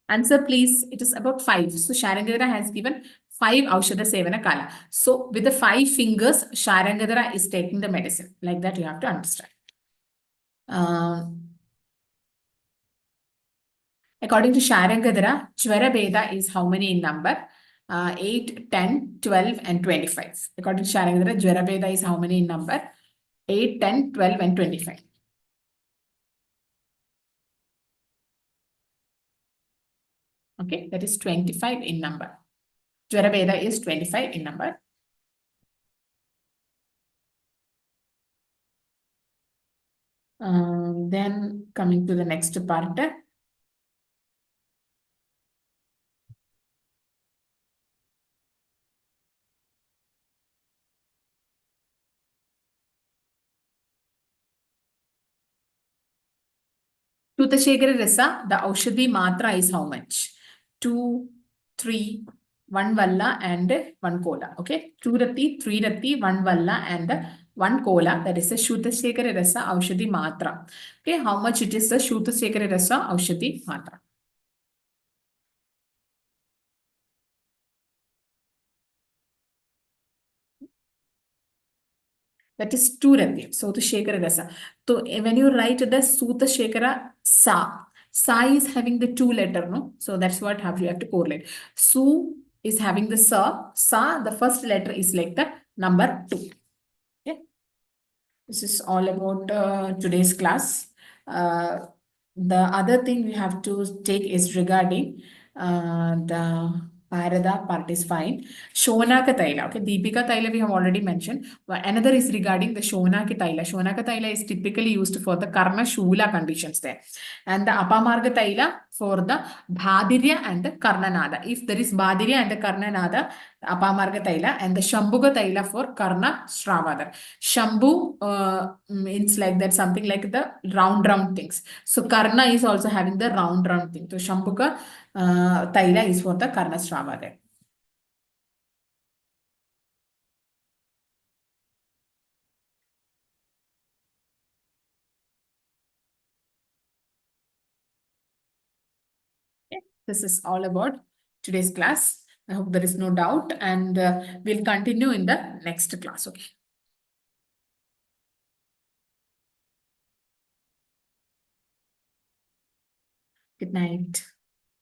Answer please. It is about 5. So Sharangadara has given 5 Aushadha Sevana Kala. So with the 5 fingers, Sharangadara is taking the medicine. Like that you have to understand. According to Sharangadara, Jwara Veda is how many in number? 8, 10, 12 and 25. According to Sharangadara, Jwara Veda is how many in number? 8, 10, 12 and 25. Okay, that is 25 in number. Jwara Veda is 25 in number. Then coming to the next part. Shutashekara Rasa, the Aushadhi Matra is how much? 2, 3, 1 Valla and 1 Kola. Okay, 2 Rati, 3 Rati, 1 Valla and 1 Kola. That is the Shutashekara Rasa Aushadhi Matra. Okay, how much it is the Shutashekara Rasa Aushadhi Matra? That is 2 Rati. So the Shekara Rasa. So when you write the Suta Shekara Sa is having the 2 letter, no? So that's what you have to correlate. Su is having the Sa, the first letter is like the number 2. Okay. This is all about today's class. The other thing we have to take is regarding the Bharata part is fine. Shonaka Taila. Okay, Deepika Taila we have already mentioned. Another is regarding the Shonaka Taila. Shonaka Taila is typically used for the Karma Shula conditions there. And the Apamarga Taila for the Bhadirya and the Karnanada. If there is Bhadirya and the Karnanada, Apamarga Taila, and the Shambhuga Taila for Karna Shravadar. Shambhu means like that, something like the round things. So Karna is also having the round thing. So Shambhuga Taila is for the Karna Shravadar. This is all about today's class. I hope there is no doubt, and we'll continue in the next class. Okay. Good night.